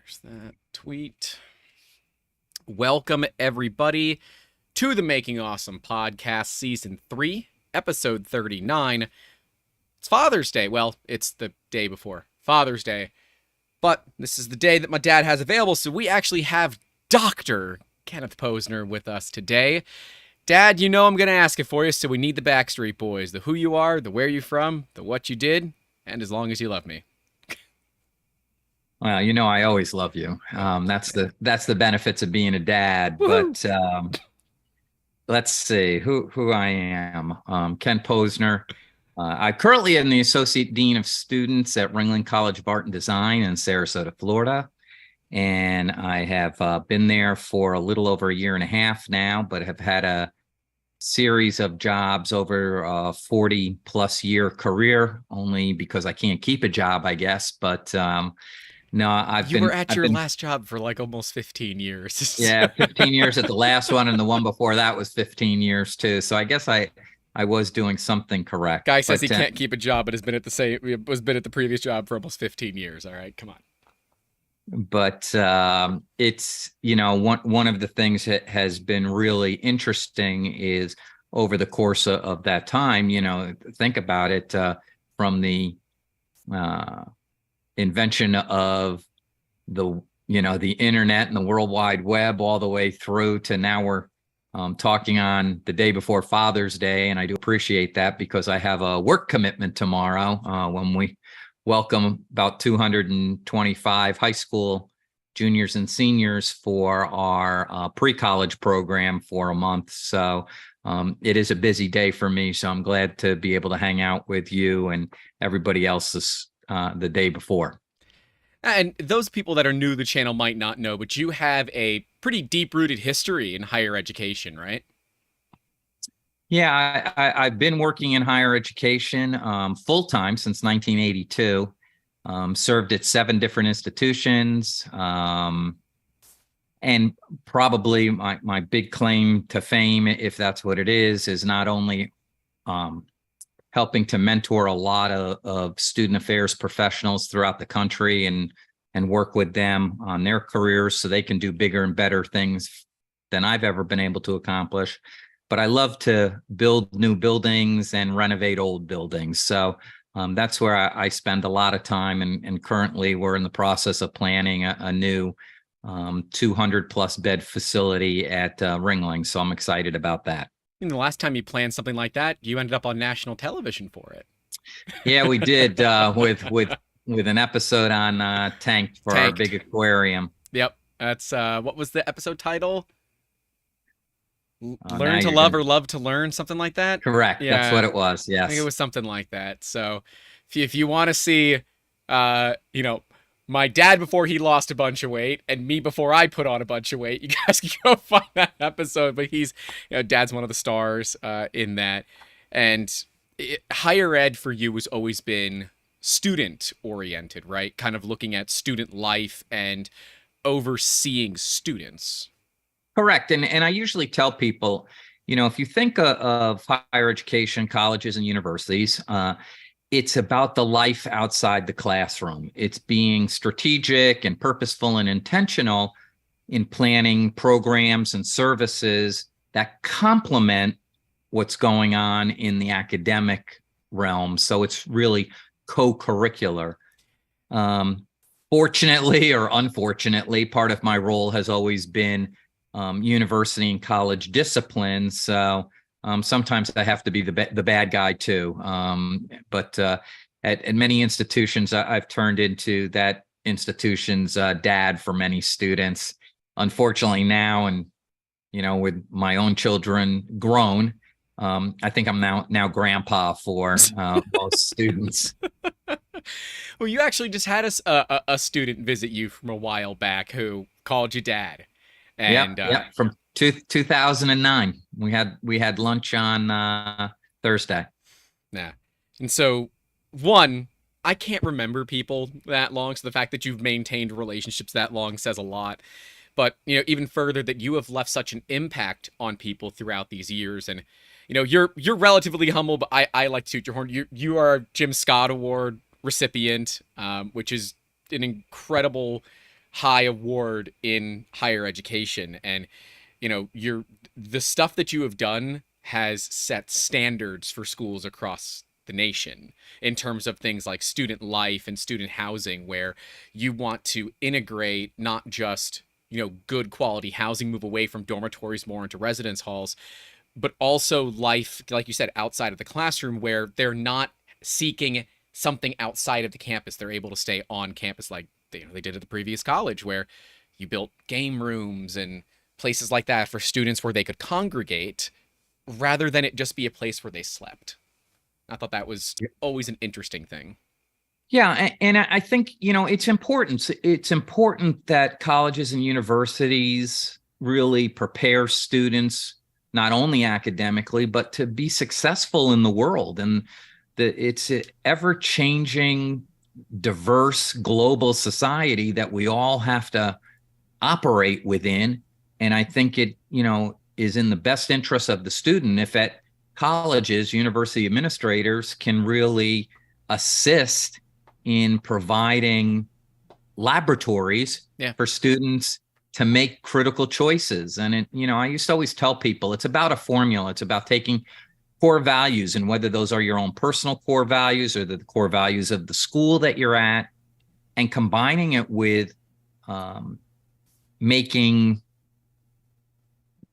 There's that tweet. Welcome, everybody, to the Making Awesome Podcast, Season 3, Episode 39. It's Father's Day. Well, it's the day before Father's Day, but this is the day that my dad has available, so we actually have Dr. Kenneth Posner with us today. Dad, you know I'm going to ask it for you, so we need the Backstreet Boys, the who you are, the where you from, the what you did, and as long as you love me. Well, you know, I always love you. That's the benefits of being a dad. Woohoo! But let's see who I am. Ken Posner. I currently am the Associate Dean of Students at Ringling College of Art and Design in Sarasota, Florida. And I have been there for a little over a year and a half now, but have had a series of jobs over a 40 plus year career, only because I can't keep a job, I guess. But no, You were at your last job for like almost 15 years. yeah, 15 years at the last one, and the one before that was 15 years too. So I guess I was doing something correct. Guy says But he can't keep a job, but has been at the previous job for almost 15 years. All right, come on. It's, you know, one of the things that has been really interesting is over the course of that time, you know, think about it, from the invention of the internet and the World Wide Web all the way through to now we're talking on the day before Father's Day. And I do appreciate that because I have a work commitment tomorrow when we welcome about 225 high school juniors and seniors for our pre-college program for a month. So it is a busy day for me. So I'm glad to be able to hang out with you and everybody else the day before. And those people that are new to the channel might not know, but you have a pretty deep-rooted history in higher education, right? Yeah, I've been working in higher education full-time since 1982, served at 7 different institutions, and probably my big claim to fame, if that's what it is not only helping to mentor a lot of student affairs professionals throughout the country and work with them on their careers so they can do bigger and better things than I've ever been able to accomplish. But I love to build new buildings and renovate old buildings. So that's where I spend a lot of time. And currently we're in the process of planning a new 200 plus bed facility at Ringling. So I'm excited about that. And the last time you planned something like that, you ended up on national television for it. Yeah, we did with an episode on Tank for our big aquarium. Yep. That's what was the episode title? Oh, Learn to love or love to learn, something like that. Correct. Yeah, that's what it was. Yes. I think it was something like that. So if you want to see, my dad before he lost a bunch of weight and me before I put on a bunch of weight, you guys can go find that episode. But Dad's one of the stars in that. And higher ed for you has always been student oriented, right? Kind of looking at student life and overseeing students. Correct. And I usually tell people, if you think of higher education, colleges and universities, it's about the life outside the classroom. It's being strategic and purposeful and intentional in planning programs and services that complement what's going on in the academic realm. So it's really co-curricular. Fortunately or unfortunately, part of my role has always been university and college disciplines. So sometimes I have to be the bad guy too. But at many institutions, I've turned into that institution's dad for many students. Unfortunately now, and with my own children grown, I think I'm now grandpa for most students. Well, you actually just had a student visit you from a while back who called you dad. And yep. From 2009, we had lunch on Thursday. Yeah. And so one, I can't remember people that long. So the fact that you've maintained relationships that long says a lot. But, even further, that you have left such an impact on people throughout these years. And, you're relatively humble, but I like to toot your horn. You are a Jim Scott Award recipient, which is an incredible high award in higher education. And, the stuff that you have done has set standards for schools across the nation in terms of things like student life and student housing, where you want to integrate not just, good quality housing, move away from dormitories more into residence halls, but also life, like you said, outside of the classroom, where they're not seeking something outside of the campus. They're able to stay on campus like they did at the previous college, where you built game rooms and places like that for students where they could congregate rather than it just be a place where they slept. I thought that was always an interesting thing. Yeah, and I think, it's important. It's important that colleges and universities really prepare students not only academically, but to be successful in the world. And it's an ever-changing, diverse global society that we all have to operate within. And I think it, is in the best interest of the student if at colleges, university administrators can really assist in providing laboratories for students to make critical choices. And I used to always tell people it's about a formula. It's about taking core values, and whether those are your own personal core values or the core values of the school that you're at, and combining it with making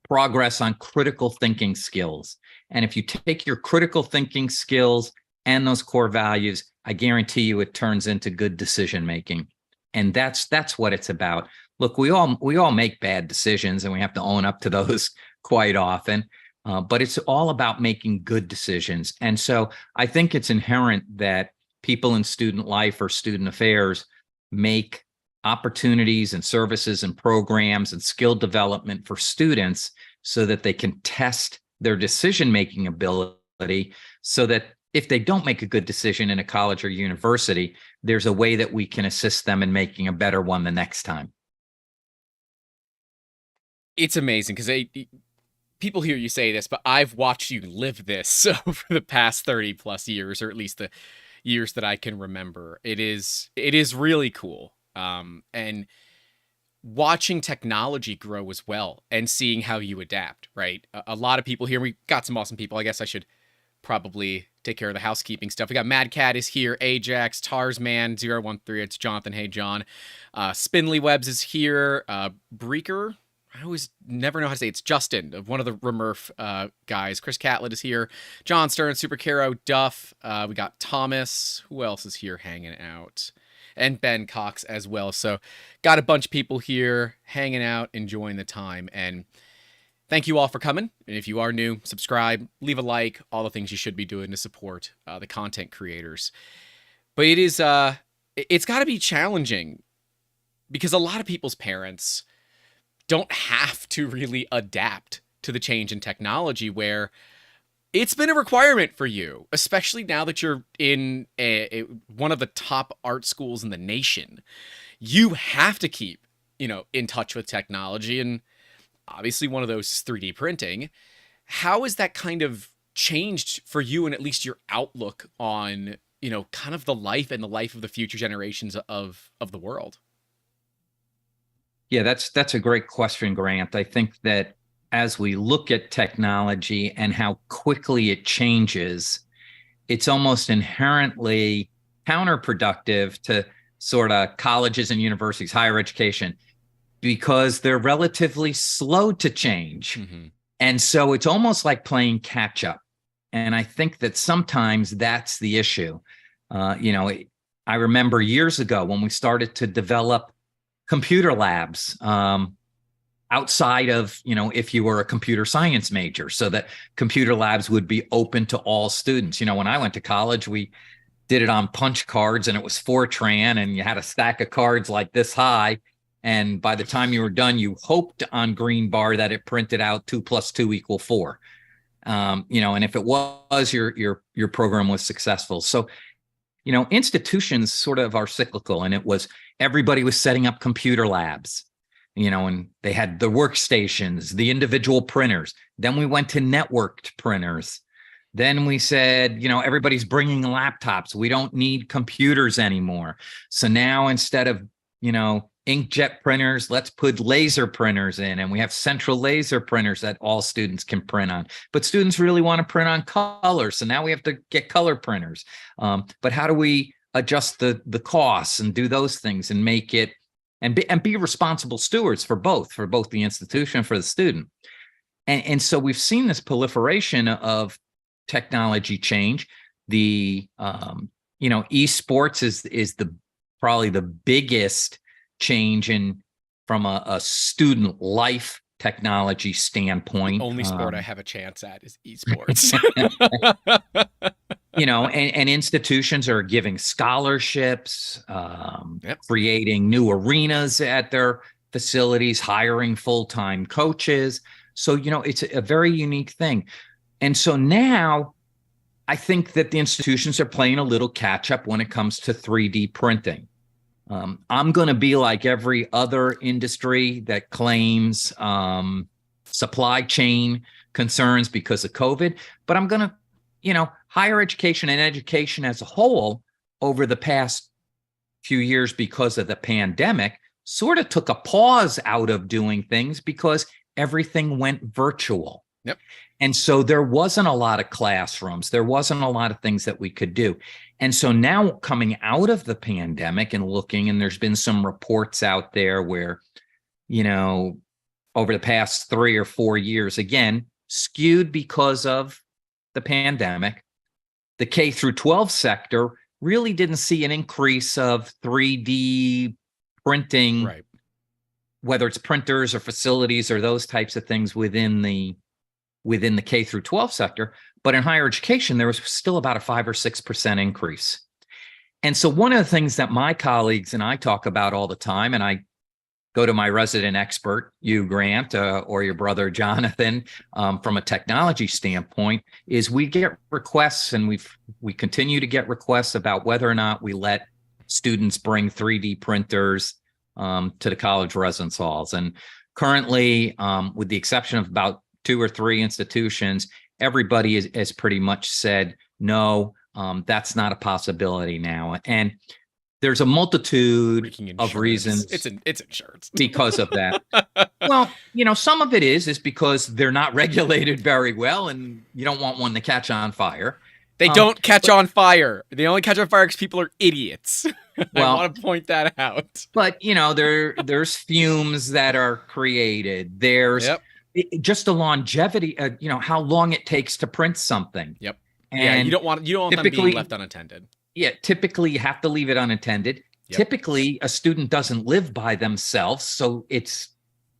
progress on critical thinking skills. And if you take your critical thinking skills and those core values, I guarantee you it turns into good decision making. And that's what it's about. Look, we all make bad decisions, and we have to own up to those quite often. But it's all about making good decisions. And so I think it's inherent that people in student life or student affairs make opportunities and services and programs and skill development for students so that they can test their decision-making ability, so that if they don't make a good decision in a college or university, there's a way that we can assist them in making a better one the next time. It's amazing because people hear you say this, but I've watched you live this over the past 30 plus years, or at least the years that I can remember. It is really cool. And watching technology grow as well and seeing how you adapt, right? A lot of people here, we got some awesome people. I guess I should probably take care of the housekeeping stuff. We got Mad Cat is here, Ajax, Tarsman 013, it's Jonathan. Hey, John. Spindly Webs is here. Breaker, I always never know how to say it. It's Justin, of one of the Remurf guys. Chris Catlett is here. John Stern, Super Caro, Duff. We got Thomas. Who else is here hanging out? And Ben Cox as well. So got a bunch of people here hanging out, enjoying the time. And thank you all for coming. And if you are new, subscribe, leave a like, all the things you should be doing to support the content creators. But it's got to be challenging because a lot of people's parents don't have to really adapt to the change in technology, where it's been a requirement for you, especially now that you're in one of the top art schools in the nation. You have to keep, in touch with technology. And obviously one of those is 3D printing. How has that kind of changed for you, and at least your outlook on, kind of the life and the life of the future generations of the world? Yeah, that's a great question, Grant. I think that as we look at technology and how quickly it changes, it's almost inherently counterproductive to sort of colleges and universities, higher education, because they're relatively slow to change. Mm-hmm. And so it's almost like playing catch up. And I think that sometimes that's the issue. I remember years ago when we started to develop computer labs, outside of, if you were a computer science major, so that computer labs would be open to all students. When I went to college, we did it on punch cards, and it was Fortran, and you had a stack of cards like this high. And by the time you were done, you hoped on green bar that it printed out 2 + 2 = 4. And if it was, your program was successful. So, institutions sort of are cyclical, and it was everybody was setting up computer labs. And they had the workstations, the individual printers. Then we went to networked printers. Then we said, everybody's bringing laptops. We don't need computers anymore. So now instead of, inkjet printers. Let's put laser printers in, and we have central laser printers that all students can print on. But students really want to print on color, so now we have to get color printers. But how do we adjust the costs and do those things and make it and be responsible stewards for both the institution and for the student? And so we've seen this proliferation of technology change. The esports is probably the biggest change from a student life technology standpoint. Only sport I have a chance at is esports. And institutions are giving scholarships, Yep. creating new arenas at their facilities, hiring full-time coaches. So, it's a very unique thing. And so now I think that the institutions are playing a little catch up when it comes to 3D printing. I'm going to be like every other industry that claims supply chain concerns because of COVID, but I'm going to, higher education and education as a whole over the past few years because of the pandemic sort of took a pause out of doing things because everything went virtual. Yep. And so there wasn't a lot of classrooms. There wasn't a lot of things that we could do. And so now coming out of the pandemic and looking, and there's been some reports out there where, over the past 3 or 4 years, again, skewed because of the pandemic, the K through 12 sector really didn't see an increase of 3D printing, Right. Whether it's printers or facilities or those types of things within the K through 12 sector. But in higher education, there was still about a 5 or 6% increase. And so one of the things that my colleagues and I talk about all the time, and I go to my resident expert, you, Grant, or your brother, Jonathan, from a technology standpoint, is we get requests, and we continue to get requests about whether or not we let students bring 3D printers to the college residence halls. And currently, with the exception of about 2 or 3 institutions, everybody has pretty much said, no, that's not a possibility now. And there's a multitude of reasons. It's insurance. Because of that. Well, some of it is because they're not regulated very well, and you don't want one to catch on fire. They don't catch on fire. They only catch on fire because people are idiots. Well, I want to point that out. But, there's fumes that are created. There's just the longevity, how long it takes to print something. Yep. And you don't want them being left unattended. Yeah, typically you have to leave it unattended. Yep. Typically, a student doesn't live by themselves, so it's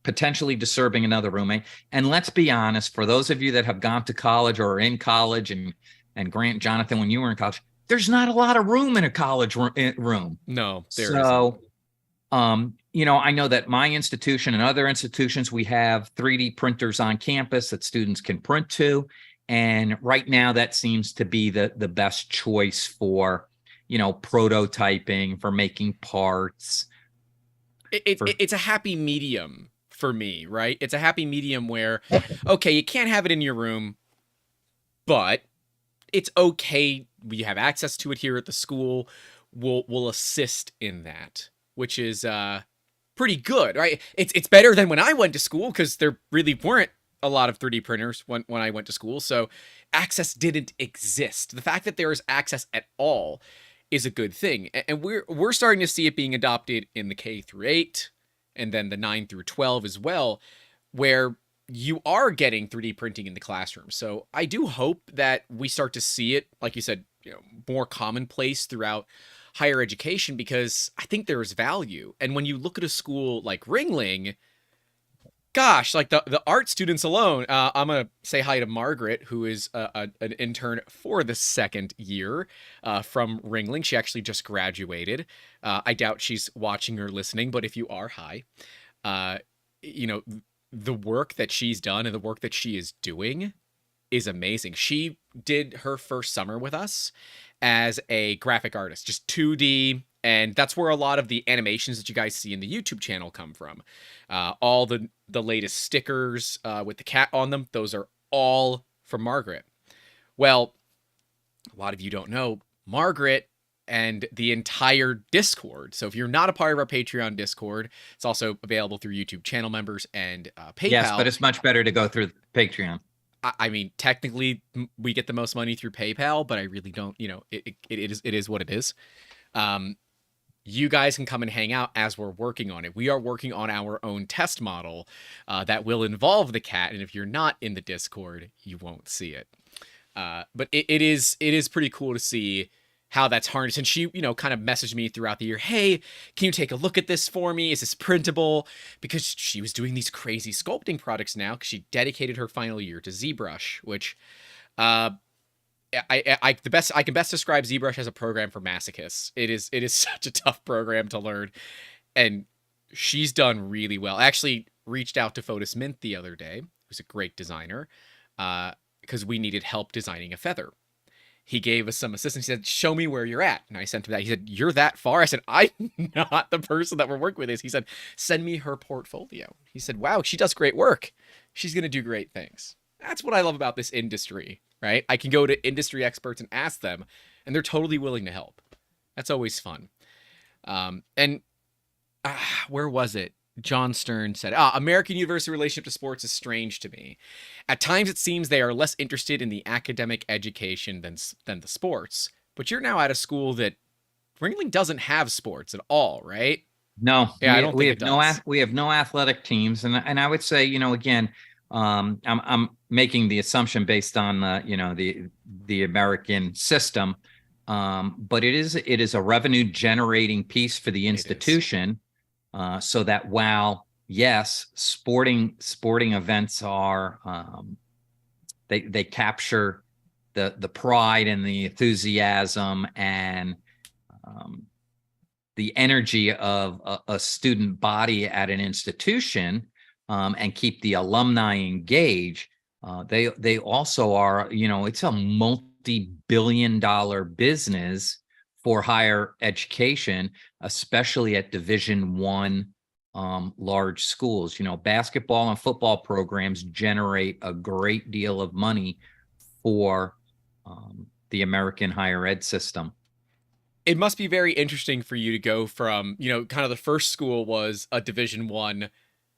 potentially disturbing another roommate. And let's be honest, for those of you that have gone to college or are in college, and Grant, Jonathan, when you were in college, there's not a lot of room in a college room. No, there isn't. I know that my institution and other institutions, we have 3D printers on campus that students can print to. And right now that seems to be the best choice for, prototyping, for making parts. It's a happy medium for me, right? It's a happy medium where, okay, you can't have it in your room, but it's okay. We have access to it here at the school. We'll assist in that, which is pretty good, right? It's better than when I went to school, because there really weren't a lot of 3D printers when I went to school. So access didn't exist. The fact that there is access at all is a good thing. And we're starting to see it being adopted in the K through 8 and then the 9 through 12 as well, where you are getting 3D printing in the classroom. So I do hope that we start to see it, like you said, more commonplace throughout higher education, because I think there is value. And when you look at a school like Ringling, gosh, like the art students alone, I'm going to say hi to Margaret, who is an intern for the second year from Ringling. She actually just graduated. I doubt she's watching or listening, but if you are, hi. The work that she's done and the work that she is doing is amazing. She did her first summer with us as a graphic artist, just 2D. And that's where a lot of the animations that you guys see in the YouTube channel come from. All the latest stickers with the cat on them, those are all from Margaret. Well, a lot of you don't know, Margaret and the entire Discord. So if you're not a part of our Patreon Discord, it's also available through YouTube channel members and PayPal. Yes, but it's much better to go through Patreon. I mean, technically, we get the most money through PayPal, but I really don't. It is what it is. You guys can come and hang out as we're working on it. We are working on our own test model that will involve the cat, and if you're not in the Discord, you won't see it. But it is pretty cool to see how that's harnessed. And she, kind of messaged me throughout the year, hey, can you take a look at this for me? Is this printable? Because she was doing these crazy sculpting projects now because she dedicated her final year to ZBrush, which I can best describe ZBrush as a program for masochists. It is such a tough program to learn, and she's done really well. I actually reached out to Fotis Mint the other day, who's a great designer, because we needed help designing a feather. He gave us some assistance. He said, show me where you're at. And I sent him that. He said, you're that far? I said, I'm not the person that we're working with. He said, send me her portfolio. He said, wow, she does great work. She's going to do great things. That's what I love about this industry, right? I can go to industry experts and ask them, and they're totally willing to help. That's always fun. Where was it? John Stern said, American university relationship to sports is strange to me. At times it seems they are less interested in the academic education than the sports. But you're now at a school that Ringling doesn't have sports at all, right? No, yeah, I don't we think have we have no athletic teams, and I would say, again, I'm making the assumption based on the American system, but it is a revenue generating piece for the institution. So that while, yes, sporting events are, they capture the pride and the enthusiasm and the energy of a student body at an institution, and keep the alumni engaged. They also are, it's a multi-billion-dollar business for higher education, especially at Division I large schools. Basketball and football programs generate a great deal of money for the American higher ed system. It must be very interesting for you to go from, kind of the first school was a Division I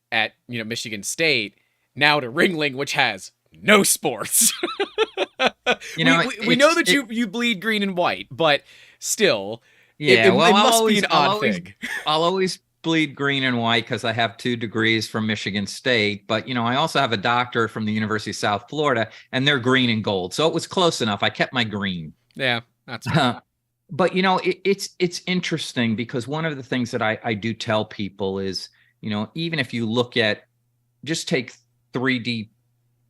at, Michigan State, now to Ringling, which has no sports. We know that you bleed green and white, but still, it must be an odd thing. I'll always bleed green and white because I have 2 degrees from Michigan State, but I also have a doctorate from the University of South Florida, and they're green and gold, so it was close enough. I kept my green. Yeah, that's right. But it's interesting because one of the things that I do tell people is, even if you look at, just take 3D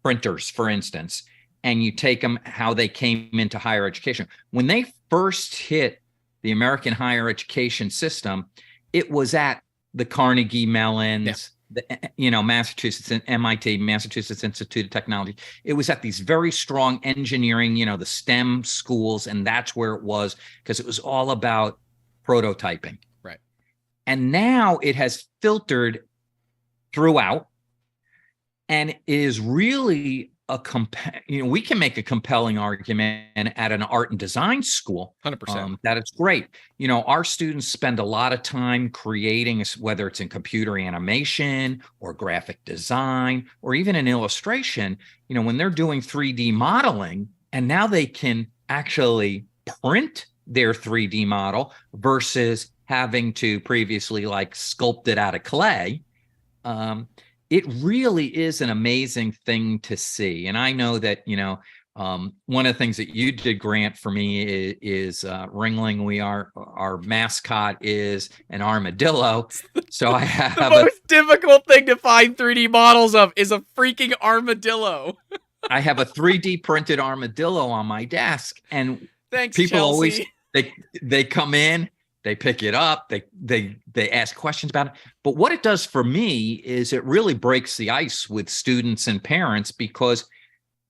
printers, for instance, and you take them how they came into higher education. When they first hit the American higher education system, it was at the Carnegie Mellons, Massachusetts and MIT, Massachusetts Institute of Technology. It was at these very strong engineering, the STEM schools, and that's where it was because it was all about prototyping. Right. And now it has filtered throughout, and is really we can make a compelling argument at an art and design school 100% that it's great. Our students spend a lot of time creating, whether it's in computer animation or graphic design or even in illustration, when they're doing 3D modeling, and now they can actually print their 3D model versus having to previously sculpt it out of clay. It really is an amazing thing to see. And I know that, one of the things that you did, Grant, for me is Ringling. Our mascot is an armadillo. So I have the most difficult thing to find 3D models of is a freaking armadillo. I have a 3D printed armadillo on my desk, and thanks, people Chelsea. always, they come in, they pick it up, they ask questions about it. But what it does for me is it really breaks the ice with students and parents, because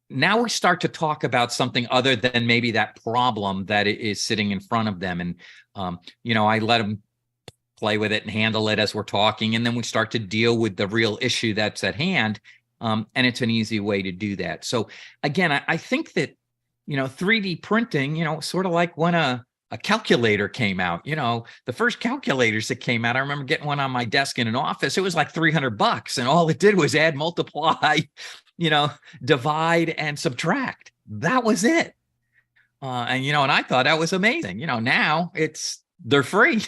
now we start to talk about something other than maybe that problem that is sitting in front of them. And, I let them play with it and handle it as we're talking. And then we start to deal with the real issue that's at hand. And it's an easy way to do that. So again, I think that, 3D printing, sort of like when a a calculator came out. The first calculators that came out, I remember getting one on my desk in an office. It was like $300, and all it did was add, multiply, divide and subtract. That was it. And I thought that was amazing. Now they're free.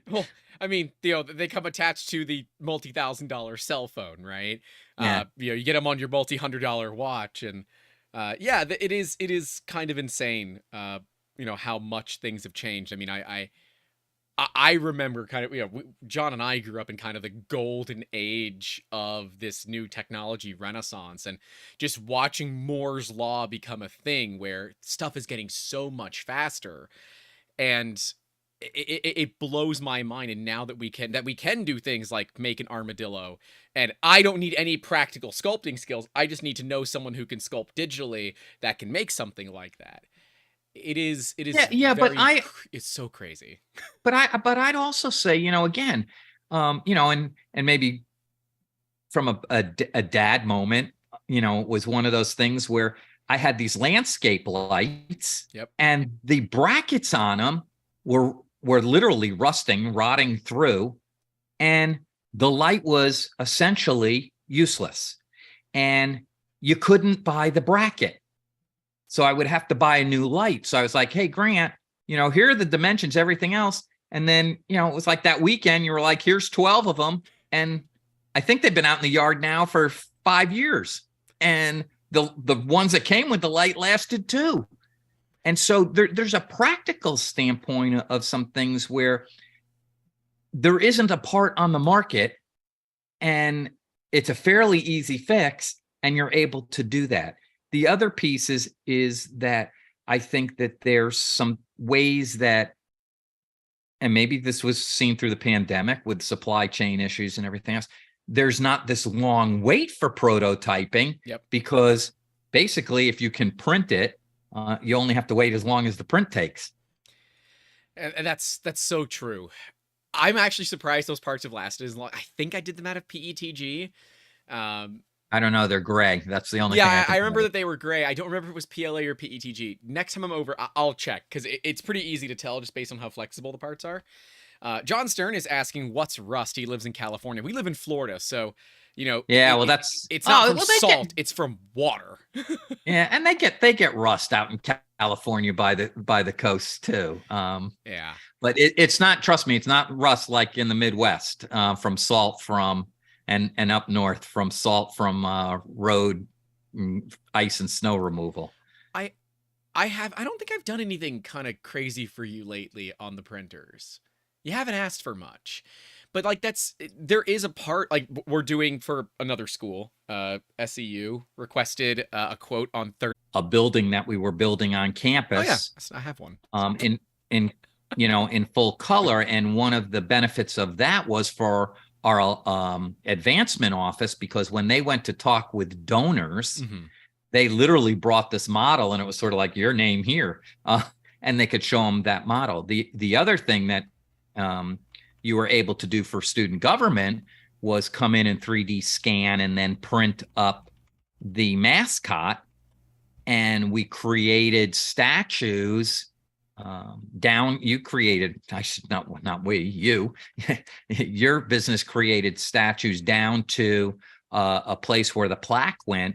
Well, I mean, they come attached to the multi-$1,000 cell phone, right? Yeah. You get them on your multi-$100 watch, and yeah, it is kind of insane. How much things have changed. I mean, I remember kind of, John and I grew up in kind of the golden age of this new technology renaissance, and just watching Moore's law become a thing where stuff is getting so much faster, and it blows my mind. And now that we can do things like make an armadillo, and I don't need any practical sculpting skills. I just need to know someone who can sculpt digitally that can make something like that. It is Yeah, but it's so crazy. But I'd also say, again, and maybe from a dad moment, was one of those things where I had these landscape lights. Yep. And the brackets on them were literally rotting through, and the light was essentially useless, and you couldn't buy the bracket. So I would have to buy a new light. So I was like, hey, Grant, here are the dimensions, everything else. And then, it was like that weekend, you were like, here's 12 of them. And I think they've been out in the yard now for 5 years. And the ones that came with the light lasted 2. And so there's a practical standpoint of some things where there isn't a part on the market, and it's a fairly easy fix, and you're able to do that. The other piece is that I think that there's some ways that, and maybe this was seen through the pandemic with supply chain issues and everything else, there's not this long wait for prototyping. Yep. Because basically if you can print it, you only have to wait as long as the print takes. And that's so true. I'm actually surprised those parts have lasted as long. I think I did them out of PETG. I don't know. They're gray. That's the only thing. Yeah, I remember that they were gray. I don't remember if it was PLA or PETG. Next time I'm over, I'll check, because it's pretty easy to tell just based on how flexible the parts are. John Stern is asking, what's rust? He lives in California. We live in Florida, so Yeah, it's not from salt. It's from water. Yeah, and they get rust out in California by the coast too. Yeah, but it's not. Trust me, it's not rust like in the Midwest from salt and up north from salt from road ice and snow removal. I don't think I've done anything kind of crazy for you lately on the printers. You haven't asked for much. But like there is a part like we're doing for another school, SEU requested a quote on a building that we were building on campus. Oh yeah, I have one. In full color, and one of the benefits of that was for our advancement office, because when they went to talk with donors, they literally brought this model, and it was sort of like your name here, and they could show them that model. The other thing that you were able to do for student government was come in and 3D scan and then print up the mascot. And we created statues you created, your business created statues down to a place where the plaque went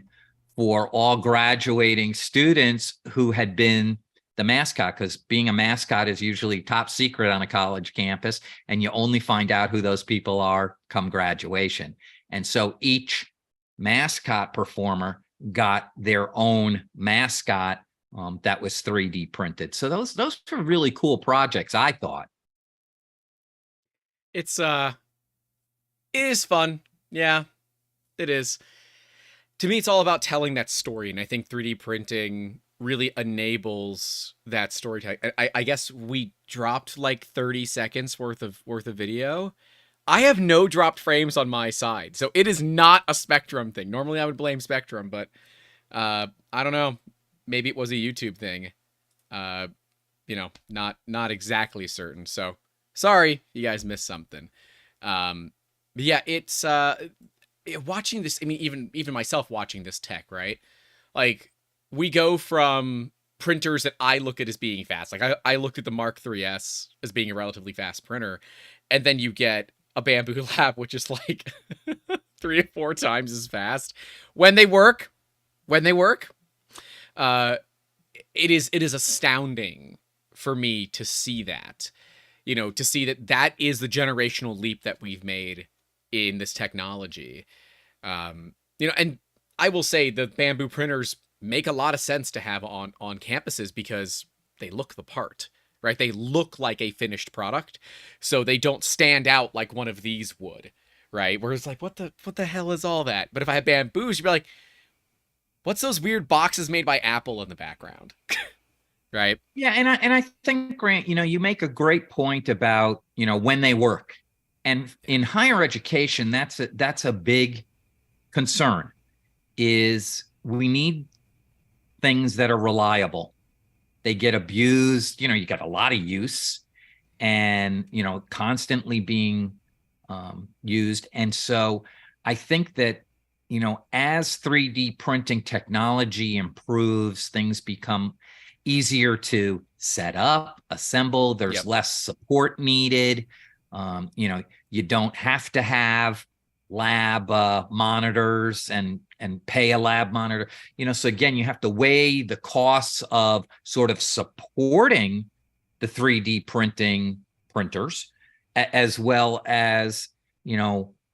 for all graduating students who had been the mascot, because being a mascot is usually top secret on a college campus, and you only find out who those people are come graduation. And so each mascot performer got their own mascot that was 3D printed. So those were really cool projects, I thought. It is fun. Yeah, it is. To me, it's all about telling that story, and I think 3D printing really enables that storytelling. I guess we dropped like 30 seconds worth of video. I have no dropped frames on my side, so it is not a Spectrum thing. Normally I would blame Spectrum, but I don't know. Maybe it was a YouTube thing. Not exactly certain. So sorry, you guys missed something. But yeah, it's watching this. I mean, even myself watching this tech, right? Like, we go from printers that I look at as being fast. Like I looked at the Mark 3S as being a relatively fast printer, and then you get a Bamboo Lab, which is like 3 or 4 times as fast when they work. Uh, it is astounding for me to see that, to see that is the generational leap that we've made in this technology. And I will say the Bamboo printers make a lot of sense to have on campuses because they look the part, right? They look like a finished product, so they don't stand out like one of these would, right? Where it's like, what the hell is all that? But if I had Bamboos, you'd be like, what's those weird boxes made by Apple in the background? Right? Yeah, and I think, Grant, you make a great point about, when they work. And in higher education, that's a big concern, is we need things that are reliable. They get abused, you got a lot of use and, constantly being used. And so I think that, as 3D printing technology improves, things become easier to set up, assemble. There's less support needed. You don't have to have lab monitors and pay a lab monitor. So again, you have to weigh the costs of sort of supporting the 3D printers, as well as,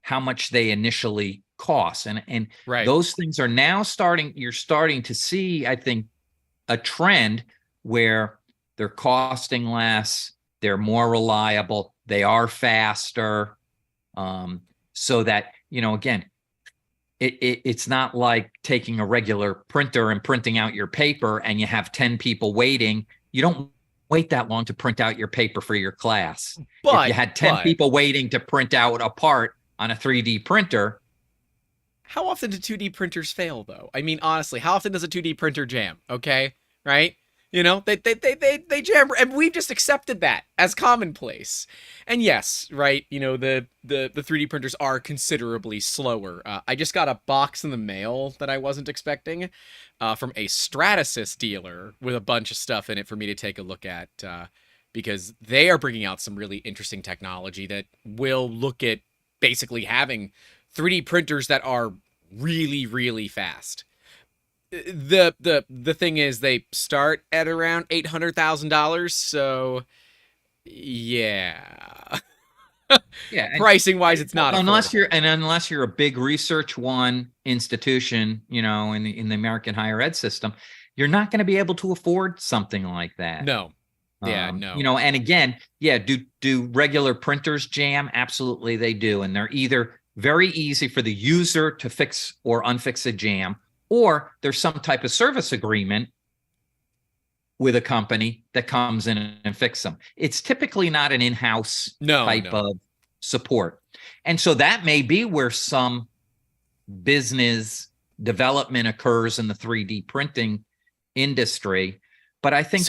how much they initially cost. And right. Those things are now you're starting to see, I think, a trend where they're costing less, they're more reliable, they are faster, so that, again, it's not like taking a regular printer and printing out your paper and you have 10 people waiting. You don't wait that long to print out your paper for your class. If you had 10 people waiting to print out a part on a 3D printer. How often do 2D printers fail, though? I mean, honestly, how often does a 2D printer jam? Okay, right? They jam, and we've just accepted that as commonplace. And yes, right, the 3D printers are considerably slower. I just got a box in the mail that I wasn't expecting from a Stratasys dealer with a bunch of stuff in it for me to take a look at, because they are bringing out some really interesting technology that will look at basically having 3D printers that are really, really fast. The thing is, they start at around $800,000, so yeah. Pricing wise, it's not unless you're a big research institution, in the American higher ed system, you're not going to be able to afford something like that. No. Yeah, no. And again, do regular printers jam? Absolutely, they do. And they're either very easy for the user to fix or unfix a jam, or there's some type of service agreement with a company that comes in and fix them. It's typically not an in-house type of support. And so that may be where some business development occurs in the 3D printing industry. But I think,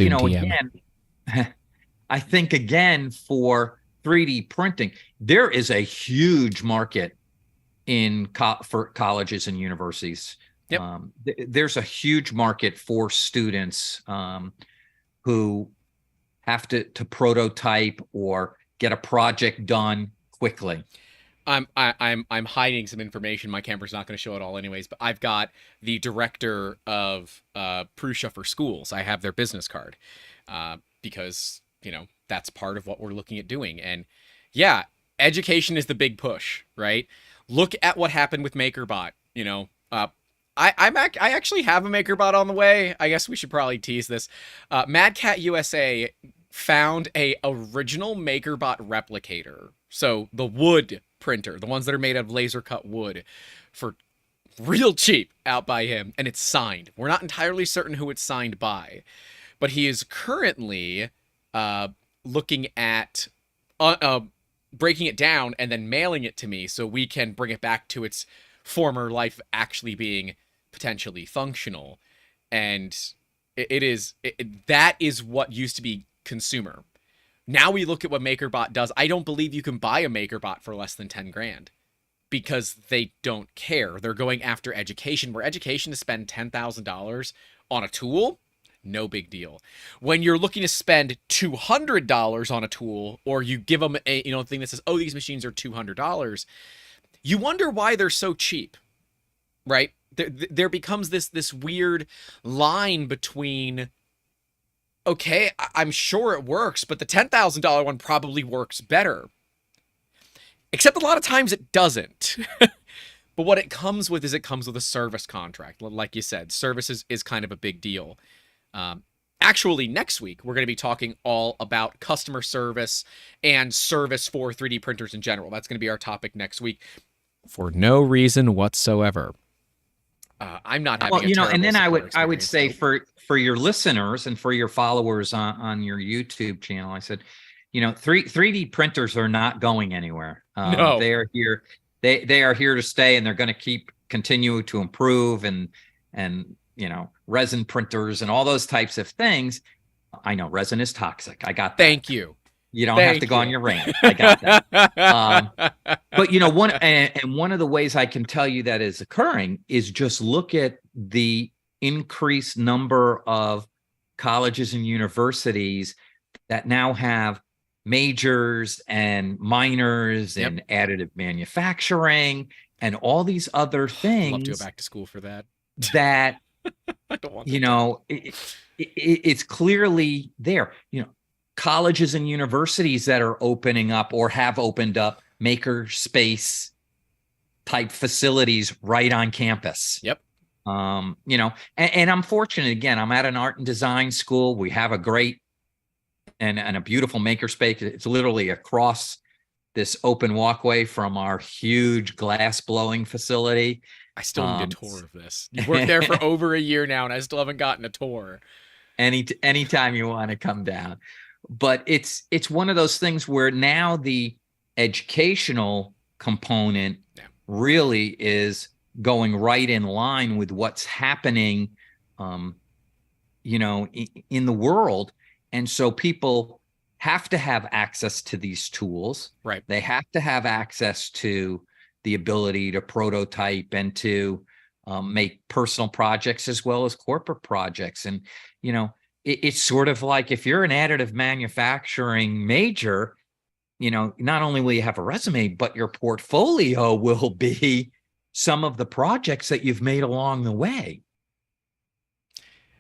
again, for 3D printing, there is a huge market for colleges and universities. Yep. There's a huge market for students who have to prototype or get a project done quickly. I'm hiding some information. My camera's not going to show it all anyways, but I've got the director of Prusa for schools. I have their business card because, that's part of what we're looking at doing. And yeah, education is the big push, right? Look at what happened with MakerBot. I actually have a MakerBot on the way. I guess we should probably tease this. Mad Cat USA found a original MakerBot replicator. So the wood printer, the ones that are made out of laser cut wood, for real cheap out by him, and it's signed. We're not entirely certain who it's signed by, but he is currently looking at breaking it down and then mailing it to me so we can bring it back to its former life, actually being potentially functional. And that is what used to be consumer. Now we look at what MakerBot does. I don't believe you can buy a MakerBot for less than 10 grand because they don't care. They're going after education, where education to spend $10,000 on a tool, no big deal. When you're looking to spend $200 on a tool, or you give them a thing that says, oh, these machines are $200, you wonder why they're so cheap, right? There becomes this weird line between, okay, I'm sure it works, but the $10,000 one probably works better. Except a lot of times it doesn't. But what it comes with is it comes with a service contract. Like you said, service is kind of a big deal. Actually, next week, we're going to be talking all about customer service and service for 3D printers in general. That's going to be our topic next week for no reason whatsoever. I'm not having a terrible and then I would experience, say though. for your listeners and for your followers on your YouTube channel, I said, 3D printers are not going anywhere. No. They are here. They are here to stay, and they're going to continue to improve, and resin printers and all those types of things. I know resin is toxic. I got that. Thank you. You don't have to go on your rant. I got that. But one of the ways I can tell you that is occurring is just look at the increased number of colleges and universities that now have majors and minors in additive manufacturing and all these other things. I'd love to go back to school for that. That I don't want it's clearly there. Colleges and universities that are opening up or have opened up maker space type facilities right on campus. Yep. And I'm fortunate, again, I'm at an art and design school. We have a great and a beautiful maker space. It's literally across this open walkway from our huge glass blowing facility. I still need a tour of this. You've worked there for over a year now, and I still haven't gotten a tour. Anytime you want to come down. But it's one of those things where now the educational component really is going right in line with what's happening, in the world. And so people have to have access to these tools. Right. They have to have access to the ability to prototype and to make personal projects as well as corporate projects. And, it's sort of like if you're an additive manufacturing major, not only will you have a resume, but your portfolio will be some of the projects that you've made along the way.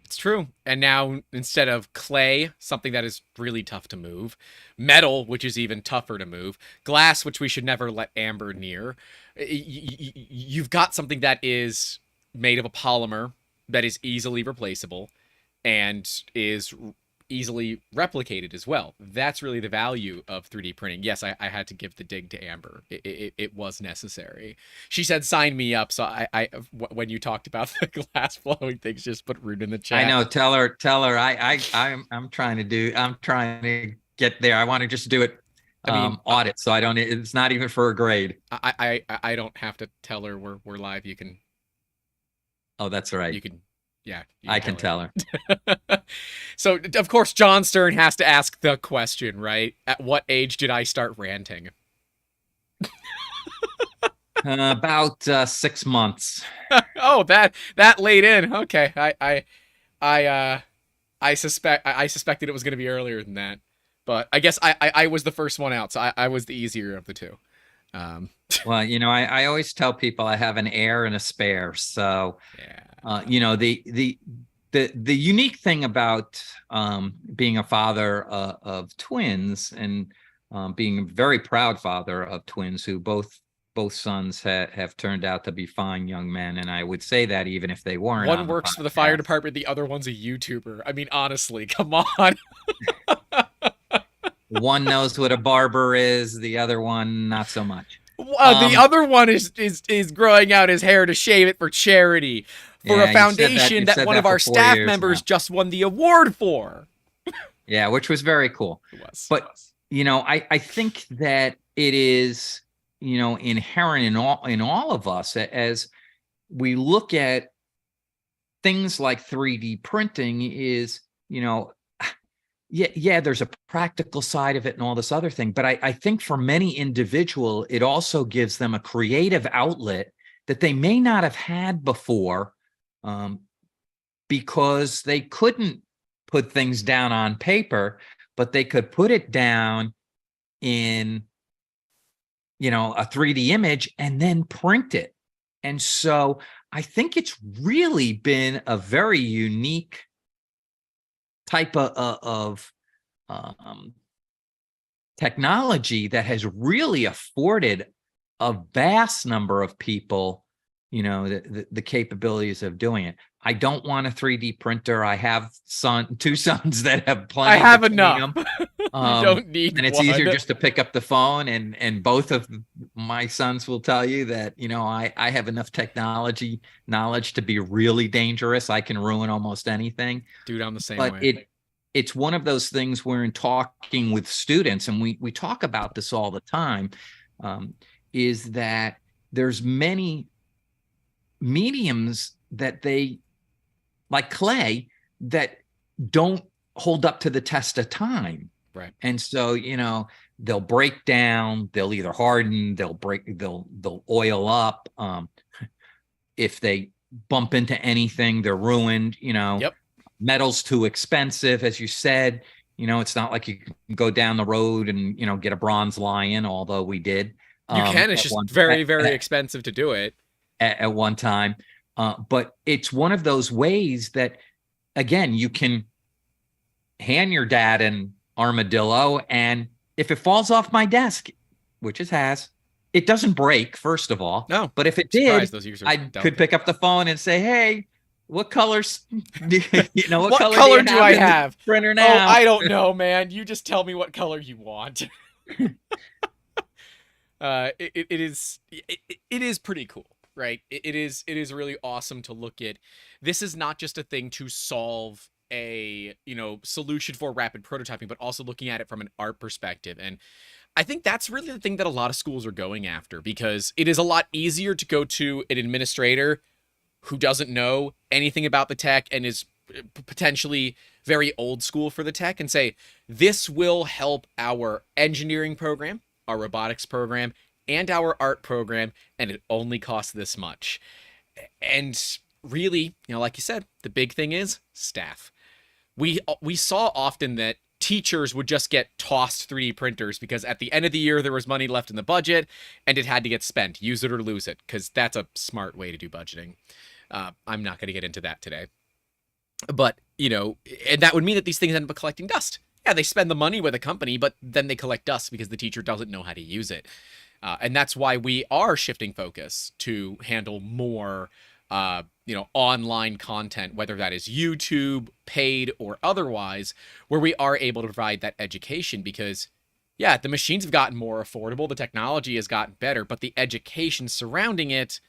It's true. And now instead of clay, something that is really tough to move, metal, which is even tougher to move, glass, which we should never let amber near, you've got something that is made of a polymer that is easily replaceable and is easily replicated as well. That's really the value of 3D printing. Yes, I had to give the dig to Amber. It was necessary. She said, sign me up. So I when you talked about the glass blowing things, just put Root in the chat. I know. Tell her. I'm trying to get there. I want to just do it. Audit. So I don't, it's not even for a grade. I don't have to tell her we're live. You can. Oh, that's right. You can. Yeah, I can tell her. So, of course, John Stern has to ask the question, right? At what age did I start ranting? About 6 months. Oh, that late in. Okay, I suspected it was going to be earlier than that, but I guess I was the first one out, so I was the easier of the two. Well, I always tell people I have an heir and a spare. So, yeah. The unique thing about being a father of twins and being a very proud father of twins who both sons have turned out to be fine young men, and I would say that even if they weren't. One works for the fire department, the other one's a YouTuber. I mean, honestly, come on. One knows what a barber is, the other one not so much. The other one is growing out his hair to shave it for charity for a foundation that one of our staff members just won the award for. Yeah, which was very cool. It was. But I think that it is inherent in all of us as we look at things like 3D printing is there's a practical side of it and all this other thing. But I think for many individuals, it also gives them a creative outlet that they may not have had before because they couldn't put things down on paper, but they could put it down in, a 3D image and then print it. And so I think it's really been a very unique type of technology that has really afforded a vast number of people, the capabilities of doing it. I don't want a 3D printer. I have two sons that have plenty. I have between enough. them. You don't need and it's one. easier just to pick up the phone, and both of my sons will tell you that, I have enough technology knowledge to be really dangerous. I can ruin almost anything. Dude, I'm the same But way. it's one of those things where, in talking with students, and we talk about this all the time, is that there's many mediums that they, like clay, that don't hold up to the test of time. Right. And so, they'll break down, they'll either harden, they'll oil up. If they bump into anything, they're ruined. Yep. Metal's too expensive, as you said. It's not like you can go down the road and, get a bronze lion, although we did. You can. It's just very, very expensive to do it. At one time. But it's one of those ways that, again, you can hand your dad an armadillo, and if it falls off my desk, which it has, it doesn't break, first of all. No. But if it did, I delicate. could pick up the phone and say, hey, what colors, what color do I have? Printer now? Oh, I don't know, man. You just tell me what color you want. It is pretty cool, right? It is really awesome to look at. This is not just a thing to solve a, solution for rapid prototyping, but also looking at it from an art perspective. And I think that's really the thing that a lot of schools are going after, because it is a lot easier to go to an administrator who doesn't know anything about the tech and is potentially very old school for the tech and say, this will help our engineering program, our robotics program, and our art program, and it only costs this much. And really, like you said, the big thing is staff. We saw often that teachers would just get tossed 3D printers because at the end of the year there was money left in the budget and it had to get spent. Use it or lose it, because that's a smart way to do budgeting. I'm not going to get into that today. But, and that would mean that these things end up collecting dust. Yeah, they spend the money with a company, but then they collect dust because the teacher doesn't know how to use it. And that's why we are shifting focus to handle more, online content, whether that is YouTube, paid, or otherwise, where we are able to provide that education. Because, yeah, the machines have gotten more affordable, the technology has gotten better, but the education surrounding it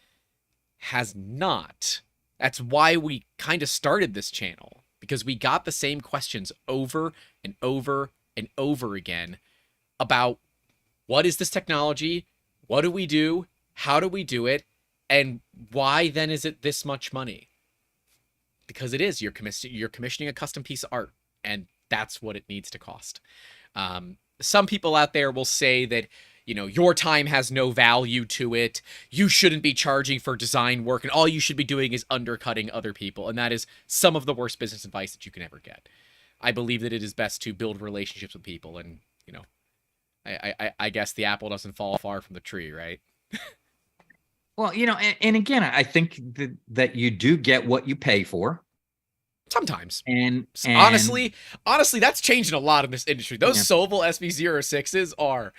has not. That's why we kind of started this channel, because we got the same questions over and over and over again about what is this technology, what do we do, how do we do it, and why then is it this much money? Because it is, you're commissioning a custom piece of art, and that's what it needs to cost. Some people out there will say that, your time has no value to it. You shouldn't be charging for design work, and all you should be doing is undercutting other people. And that is some of the worst business advice that you can ever get. I believe that it is best to build relationships with people, and, I guess the apple doesn't fall far from the tree, right? Well, and again, I think that you do get what you pay for. Sometimes. And honestly, that's changing a lot in this industry. Those Sobel SV06s are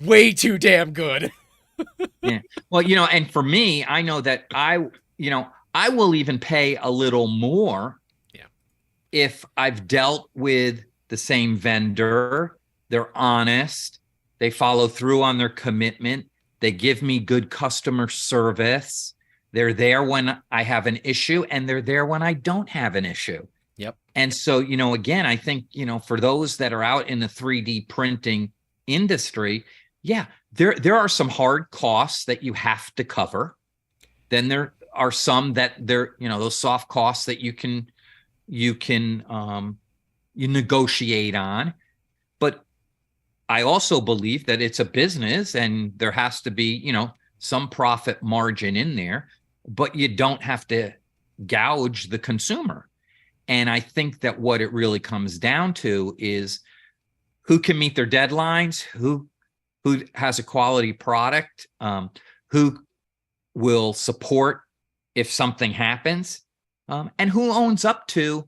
way too damn good. Yeah. Well, and for me, I know that I will even pay a little more. Yeah. If I've dealt with the same vendor, they're honest, they follow through on their commitment, they give me good customer service, they're there when I have an issue, and they're there when I don't have an issue. Yep. And so, again, I think, for those that are out in the 3D printing industry, yeah, there are some hard costs that you have to cover. Then there are some that those soft costs that you negotiate on. But I also believe that it's a business and there has to be, some profit margin in there, but you don't have to gouge the consumer. And I think that what it really comes down to is who can meet their deadlines, who has a quality product, who will support if something happens, and who owns up to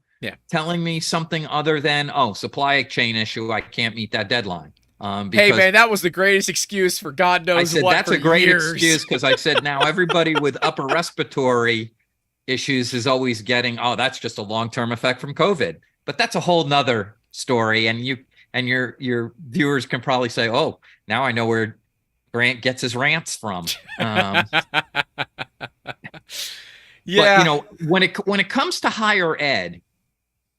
telling me something other than, oh, supply chain issue, I can't meet that deadline. Hey man, that was the greatest excuse for God knows I said, what. That's for a great years. excuse, because I said now everybody with upper respiratory issues is always getting, oh, that's just a long-term effect from COVID. But that's a whole nother story. And your viewers can probably say, oh, now I know where Grant gets his rants from. Yeah. But when it comes to higher ed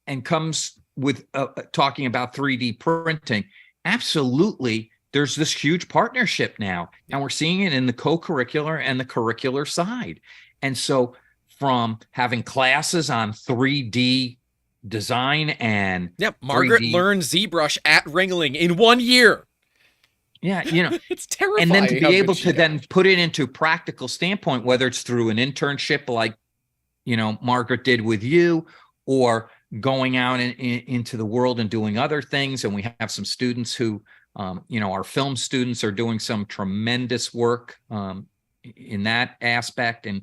and comes with talking about 3D printing, absolutely, there's this huge partnership now, and we're seeing it in the co-curricular and the curricular side. And so from having classes on 3D design and Margaret 3D learned ZBrush at Ringling in 1 year. Yeah, it's terrifying. And then to be able to then put it into practical standpoint, whether it's through an internship like, Margaret did with you, or going out into the world and doing other things. And we have some students who, our film students are doing some tremendous work in that aspect. And,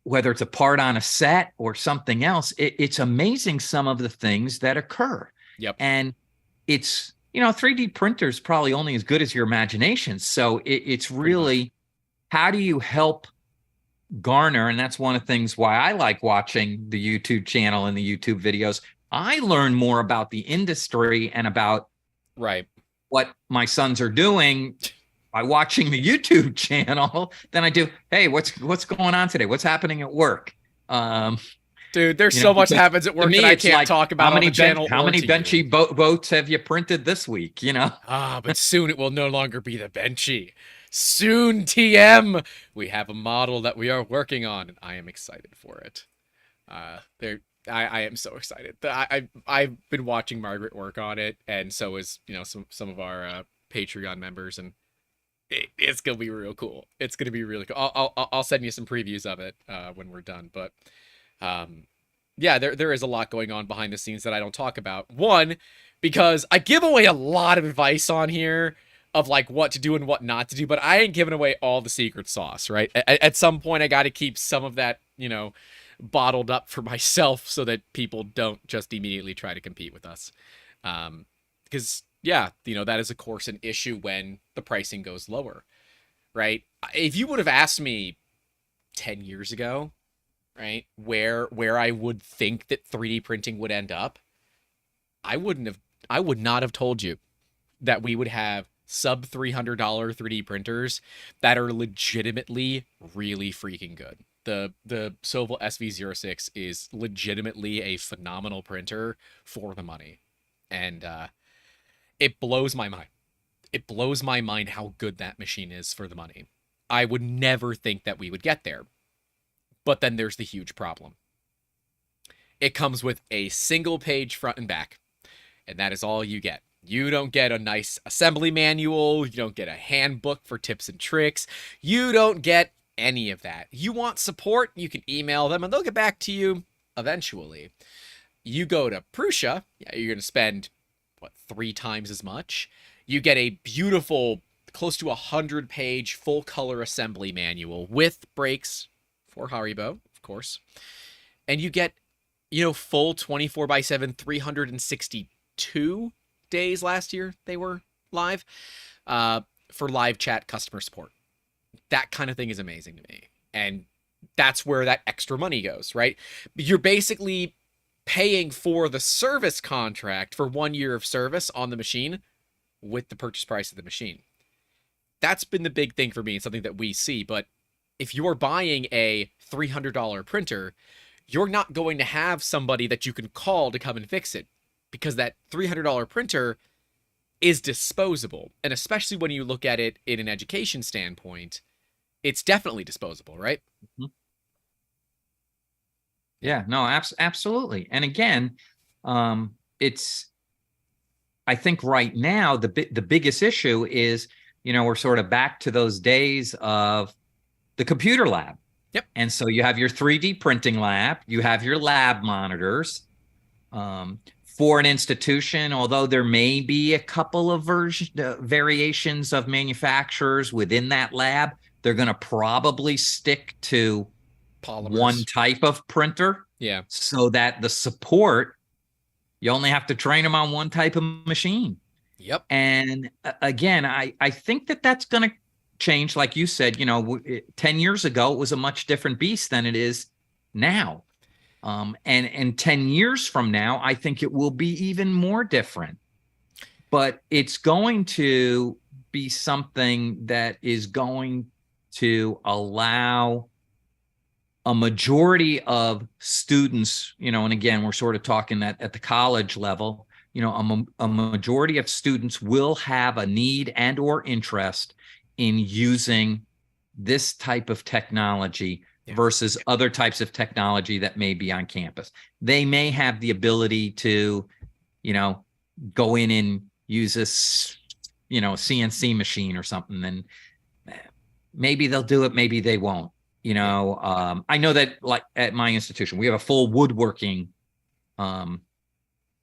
whether it's a part on a set or something else, it's amazing some of the things that occur. Yep. And it's, 3D printers probably only as good as your imagination. So it's really, how do you help garner? And that's one of the things why I like watching the YouTube channel and the YouTube videos. I learn more about the industry and about what my sons are doing by watching the YouTube channel than I do, hey, what's going on today? What's happening at work? Dude, there's so much happens at work that I can't talk about on the channel. How many Benchy boats have you printed this week? But soon it will no longer be the Benchy. Soon, TM, we have a model that we are working on, and I am excited for it. I am so excited. I've been watching Margaret work on it, and so is some of our Patreon members, and it's gonna be real cool. It's gonna be really cool. I'll send you some previews of it when we're done, but. There is a lot going on behind the scenes that I don't talk about. One, because I give away a lot of advice on here of like what to do and what not to do, but I ain't giving away all the secret sauce, right? At some point, I got to keep some of that, bottled up for myself so that people don't just immediately try to compete with us. Because, that is, of course, an issue when the pricing goes lower, right? If you would have asked me 10 years ago, right, where I would think that 3D printing would end up, I would not have told you that we would have sub $300 3D printers that are legitimately really freaking good. The Sovol SV06 is legitimately a phenomenal printer for the money. And it blows my mind. It blows my mind how good that machine is for the money. I would never think that we would get there. But then there's the huge problem. It comes with a single page front and back, and that is all you get. You don't get a nice assembly manual. You don't get a handbook for tips and tricks. You don't get any of that. You want support? You can email them, and they'll get back to you eventually. You go to Prusa, you're going to spend, 3 times as much. You get a beautiful, close to 100-page full-color assembly manual with breaks, for Haribo, of course. And you get, full 24/7, 362 days last year they were live for live chat customer support. That kind of thing is amazing to me. And that's where that extra money goes, right? You're basically paying for the service contract for 1 year of service on the machine with the purchase price of the machine. That's been the big thing for me and something that we see, but if you're buying a $300 printer, you're not going to have somebody that you can call to come and fix it, because that $300 printer is disposable. And especially when you look at it in an education standpoint, it's definitely disposable, right? Mm-hmm. Yeah, no, absolutely. And again, it's, I think right now, the biggest issue is, we're sort of back to those days of the computer lab. Yep. And so you have your 3D printing lab, you have your lab monitors. For an institution, although there may be a couple of variations of manufacturers within that lab, they're going to probably stick to one Polymers. type of printer. Yeah. So that the support, you only have to train them on one type of machine. Yep. And again, I think that that's going to change. Like you said, 10 years ago, it was a much different beast than it is now. And 10 years from now, I think it will be even more different. But it's going to be something that is going to allow a majority of students, and again, we're sort of talking that at the college level, a majority of students will have a need and or interest in using this type of technology versus other types of technology that may be on campus. They may have the ability to, go in and use a, CNC machine or something, and maybe they'll do it, maybe they won't. I know that, like at my institution, we have a full woodworking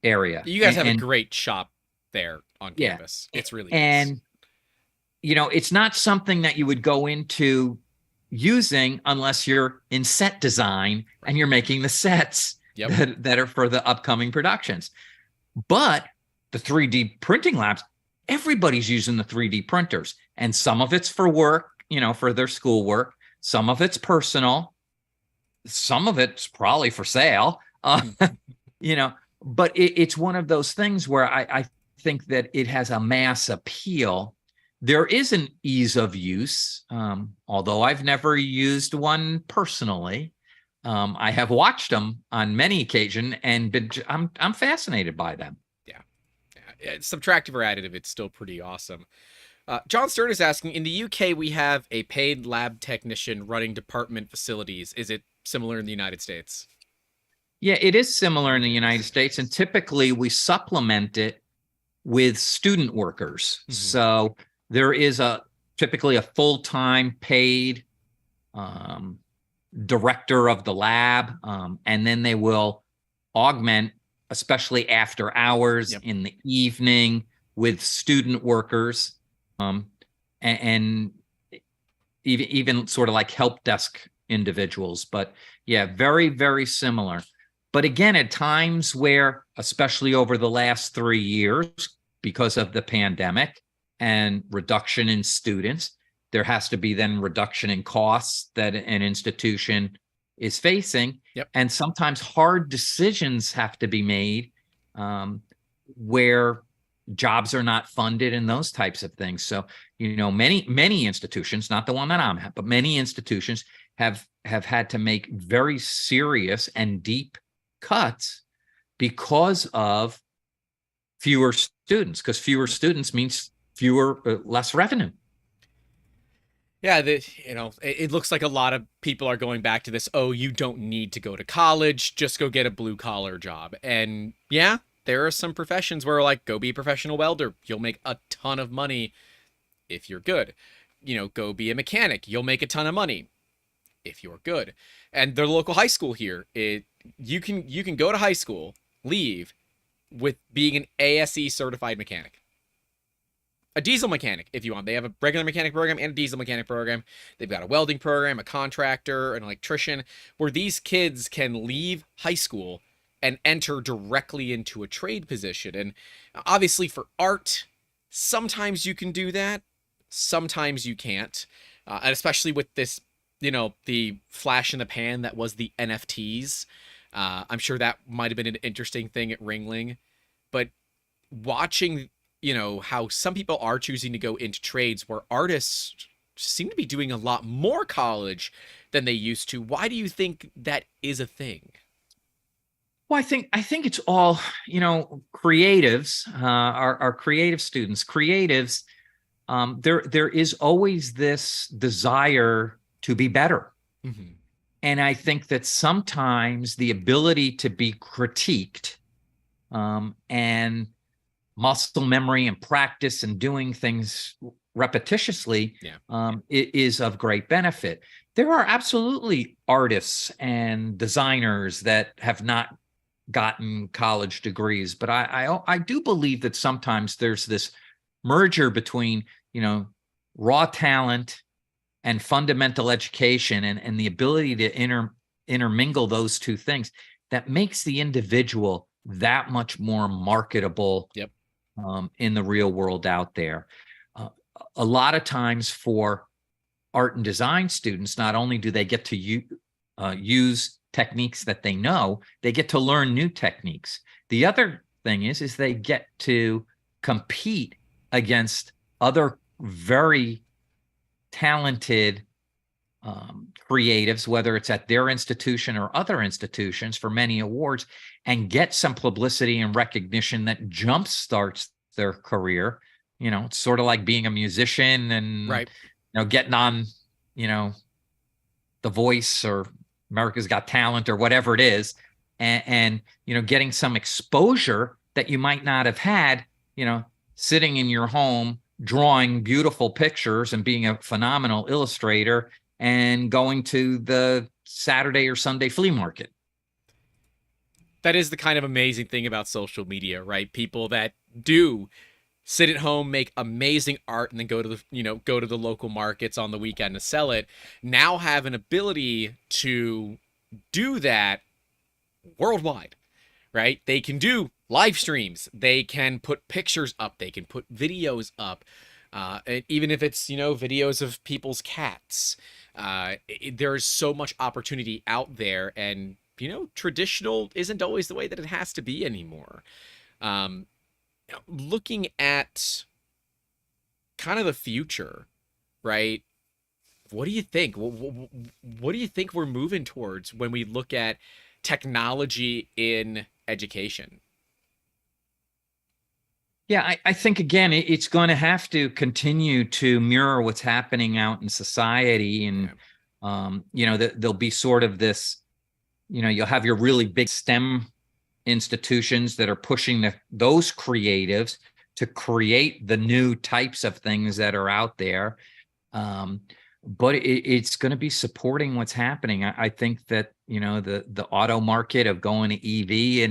area. You guys have a great shop there on campus. It's really nice. And it's not something that you would go into using unless you're in set design and you're making the sets that are for the upcoming productions. But the 3D printing labs, everybody's using the 3D printers, and some of it's for work, for their schoolwork. Some of it's personal. Some of it's probably for sale, but it's one of those things where I think that it has a mass appeal. There is an ease of use, although I've never used one personally. I have watched them on many occasions, and I'm fascinated by them. Yeah. Subtractive or additive, it's still pretty awesome. John Stern is asking, in the UK, we have a paid lab technician running department facilities. Is it similar in the United States? Yeah, it is similar in the United States, and typically we supplement it with student workers. Mm-hmm. So there is typically a full-time paid director of the lab, and then they will augment, especially after hours in the evening, with student workers, and even sort of like help desk individuals. But yeah, very, very similar. But again, at times where, especially over the last 3 years, because of the pandemic and reduction in students, there has to be then reduction in costs that an institution is facing. And sometimes hard decisions have to be made where jobs are not funded and those types of things. So, many institutions, not the one that I'm at, but many institutions have had to make very serious and deep cuts because of fewer students, because fewer students means less revenue. Yeah, it looks like a lot of people are going back to this, oh, you don't need to go to college, just go get a blue collar job. And yeah, there are some professions where, like, go be a professional welder. You'll make a ton of money if you're good. Go be a mechanic. You'll make a ton of money if you're good. And the local high school here, you can go to high school, leave with being an ASE certified mechanic. A diesel mechanic, if you want. They have a regular mechanic program and a diesel mechanic program. They've got a welding program, a contractor, an electrician, where these kids can leave high school and enter directly into a trade position. And obviously for art, sometimes you can do that, sometimes you can't. And especially with this, the flash in the pan that was the NFTs. I'm sure that might have been an interesting thing at Ringling. But watching, how some people are choosing to go into trades where artists seem to be doing a lot more college than they used to. Why do you think that is a thing? Well, I think it's all, creatives, our creative students, creatives. There is always this desire to be better. Mm-hmm. And I think that sometimes the ability to be critiqued, and muscle memory and practice and doing things repetitiously, is of great benefit. There are absolutely artists and designers that have not gotten college degrees, but I do believe that sometimes there's this merger between, raw talent and fundamental education, and the ability to intermingle those two things that makes the individual that much more marketable. Yep. In the real world out there. A lot of times for art and design students, not only do they get to use techniques that they know, they get to learn new techniques. The other thing is they get to compete against other very talented creatives, whether it's at their institution or other institutions, for many awards, and get some publicity and recognition that jumpstarts their career. It's sort of like being a musician and right. Getting on, The Voice or America's Got Talent or whatever it is, and getting some exposure that you might not have had, sitting in your home drawing beautiful pictures and being a phenomenal illustrator and going to the Saturday or Sunday flea market. That is the kind of amazing thing about social media, right? People that do sit at home, make amazing art, and then go to the local markets on the weekend to sell it, now have an ability to do that worldwide, right? They can do live streams, they can put pictures up, they can put videos up, even if it's videos of people's cats. There's so much opportunity out there, and traditional isn't always the way that it has to be anymore. Looking at kind of the future, right? What do you think? What do you think we're moving towards when we look at technology in education? Yeah, I think, again, it's going to have to continue to mirror what's happening out in society. And, there'll be sort of this, you'll have your really big STEM institutions that are pushing those creatives to create the new types of things that are out there. But it's going to be supporting what's happening. I think that, the auto market of going to EV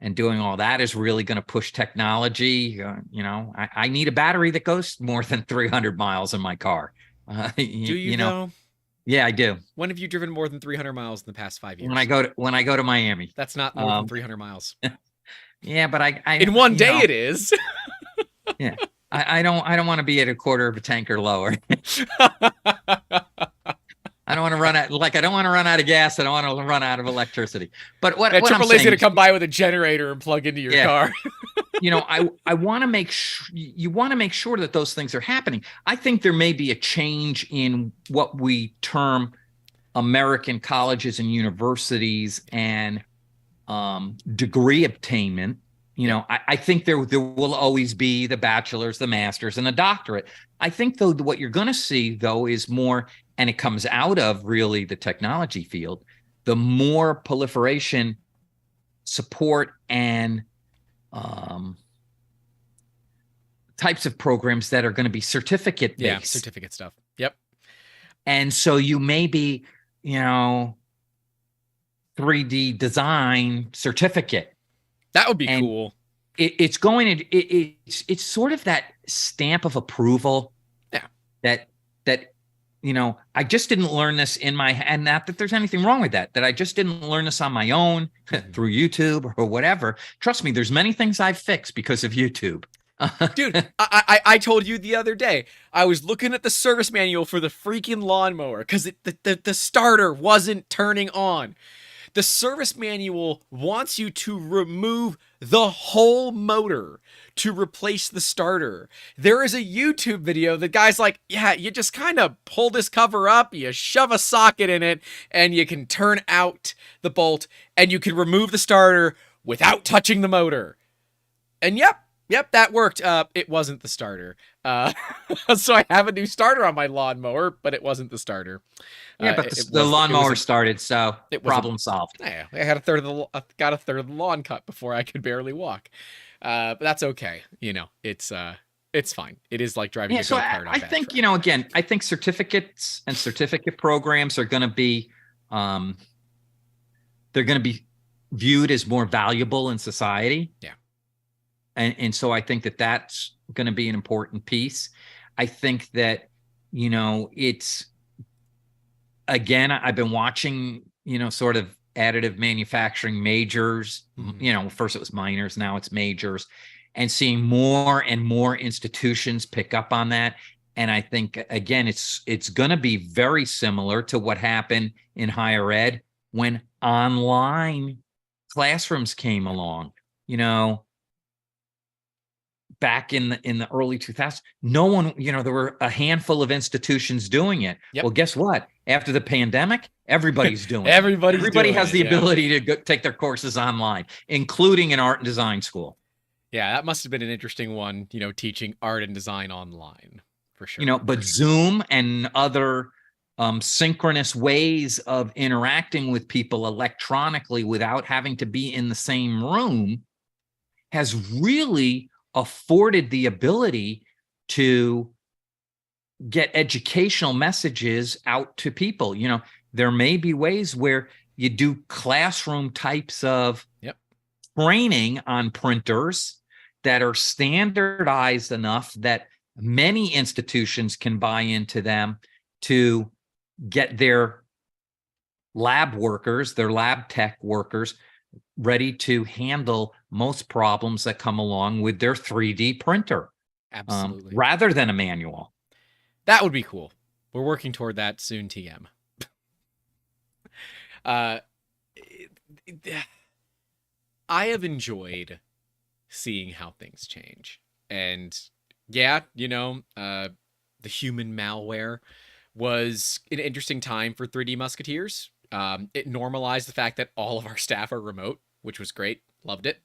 and doing all that is really going to push technology. I need a battery that goes more than 300 miles in my car. Do you know? Yeah, I do. When have you driven more than 300 miles in the past 5 years? When I go to Miami. That's not more than 300 miles. Yeah, but I in one day it is. Yeah. I don't want to be at a quarter of a tank or lower. I don't want to run out. I don't want to run out of gas. I don't want to run out of electricity. But what I'm saying, AAA's going to come by with a generator and plug into your car. I want to make you want to make sure that those things are happening. I think there may be a change in what we term American colleges and universities and degree obtainment. I think there will always be the bachelor's, the master's, and the doctorate. I think, though, what you're going to see, though, is more, and it comes out of really the technology field, the more proliferation, support, and types of programs that are going to be certificate based. Yeah, certificate stuff. Yep. And so you may be, 3D design certificate. That would be cool. It's sort of that stamp of approval. Yeah. That I just didn't learn this and not that there's anything wrong with that I just didn't learn this on my own through YouTube or whatever. Trust me, there's many things I've fixed because of YouTube. Dude, I told you the other day, I was looking at the service manual for the freaking lawnmower because the starter wasn't turning on. The service manual wants you to remove the whole motor to replace the starter. There is a YouTube video. The guy's like, yeah, you just kind of pull this cover up, you shove a socket in it, and you can turn out the bolt, and you can remove the starter without touching the motor. And yep, that worked. It wasn't the starter. So I have a new starter on my lawnmower, but it wasn't the starter. Yeah, but the lawnmower started, so problem solved. Yeah, I got a third of the lawn cut before I could barely walk. But that's okay. It's It's fine. It is like driving Yeah, a so go-kart on I bad think, track. again, I think certificates and certificate programs are going to be, um, they're going to be viewed as more valuable in society. Yeah. And so I think that that's going to be an important piece. I think that, it's, again, I've been watching, sort of additive manufacturing majors, first it was minors, now it's majors, and seeing more and more institutions pick up on that. And I think, again, it's going to be very similar to what happened in higher ed when online classrooms came along. Back in the early 2000s, no one, there were a handful of institutions doing it. Yep. Well, guess what? After the pandemic, everybody's doing it. Everybody's Everybody doing has it, the yeah. ability to go take their courses online, including an art and design school. Yeah, that must have been an interesting one, teaching art and design online, for sure. But Zoom and other synchronous ways of interacting with people electronically without having to be in the same room has really afforded the ability to get educational messages out to people. There may be ways where you do classroom types of training on printers that are standardized enough that many institutions can buy into them to get their lab workers, their lab tech workers, ready to handle most problems that come along with their 3D printer. Absolutely. Rather than a manual. That would be cool. We're working toward that soon, TM. I have enjoyed seeing how things change. And yeah, the human malware was an interesting time for 3D Musketeers. It normalized the fact that all of our staff are remote, which was great. Loved it.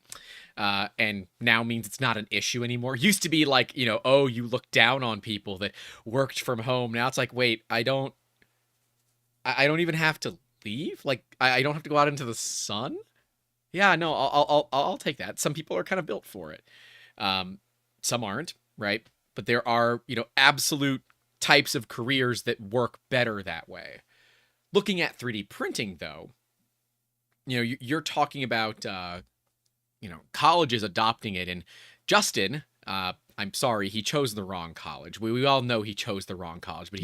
And now means it's not an issue anymore. It used to be like, oh, you look down on people that worked from home. Now it's like, wait, I don't even have to leave. Like, I don't have to go out into the sun. Yeah, no, I'll take that. Some people are kind of built for it. Some aren't, right? But there are, absolute types of careers that work better that way. Looking at 3D printing, though, you're talking about, colleges adopting it. And Justin, I'm sorry, he chose the wrong college. We all know he chose the wrong college, but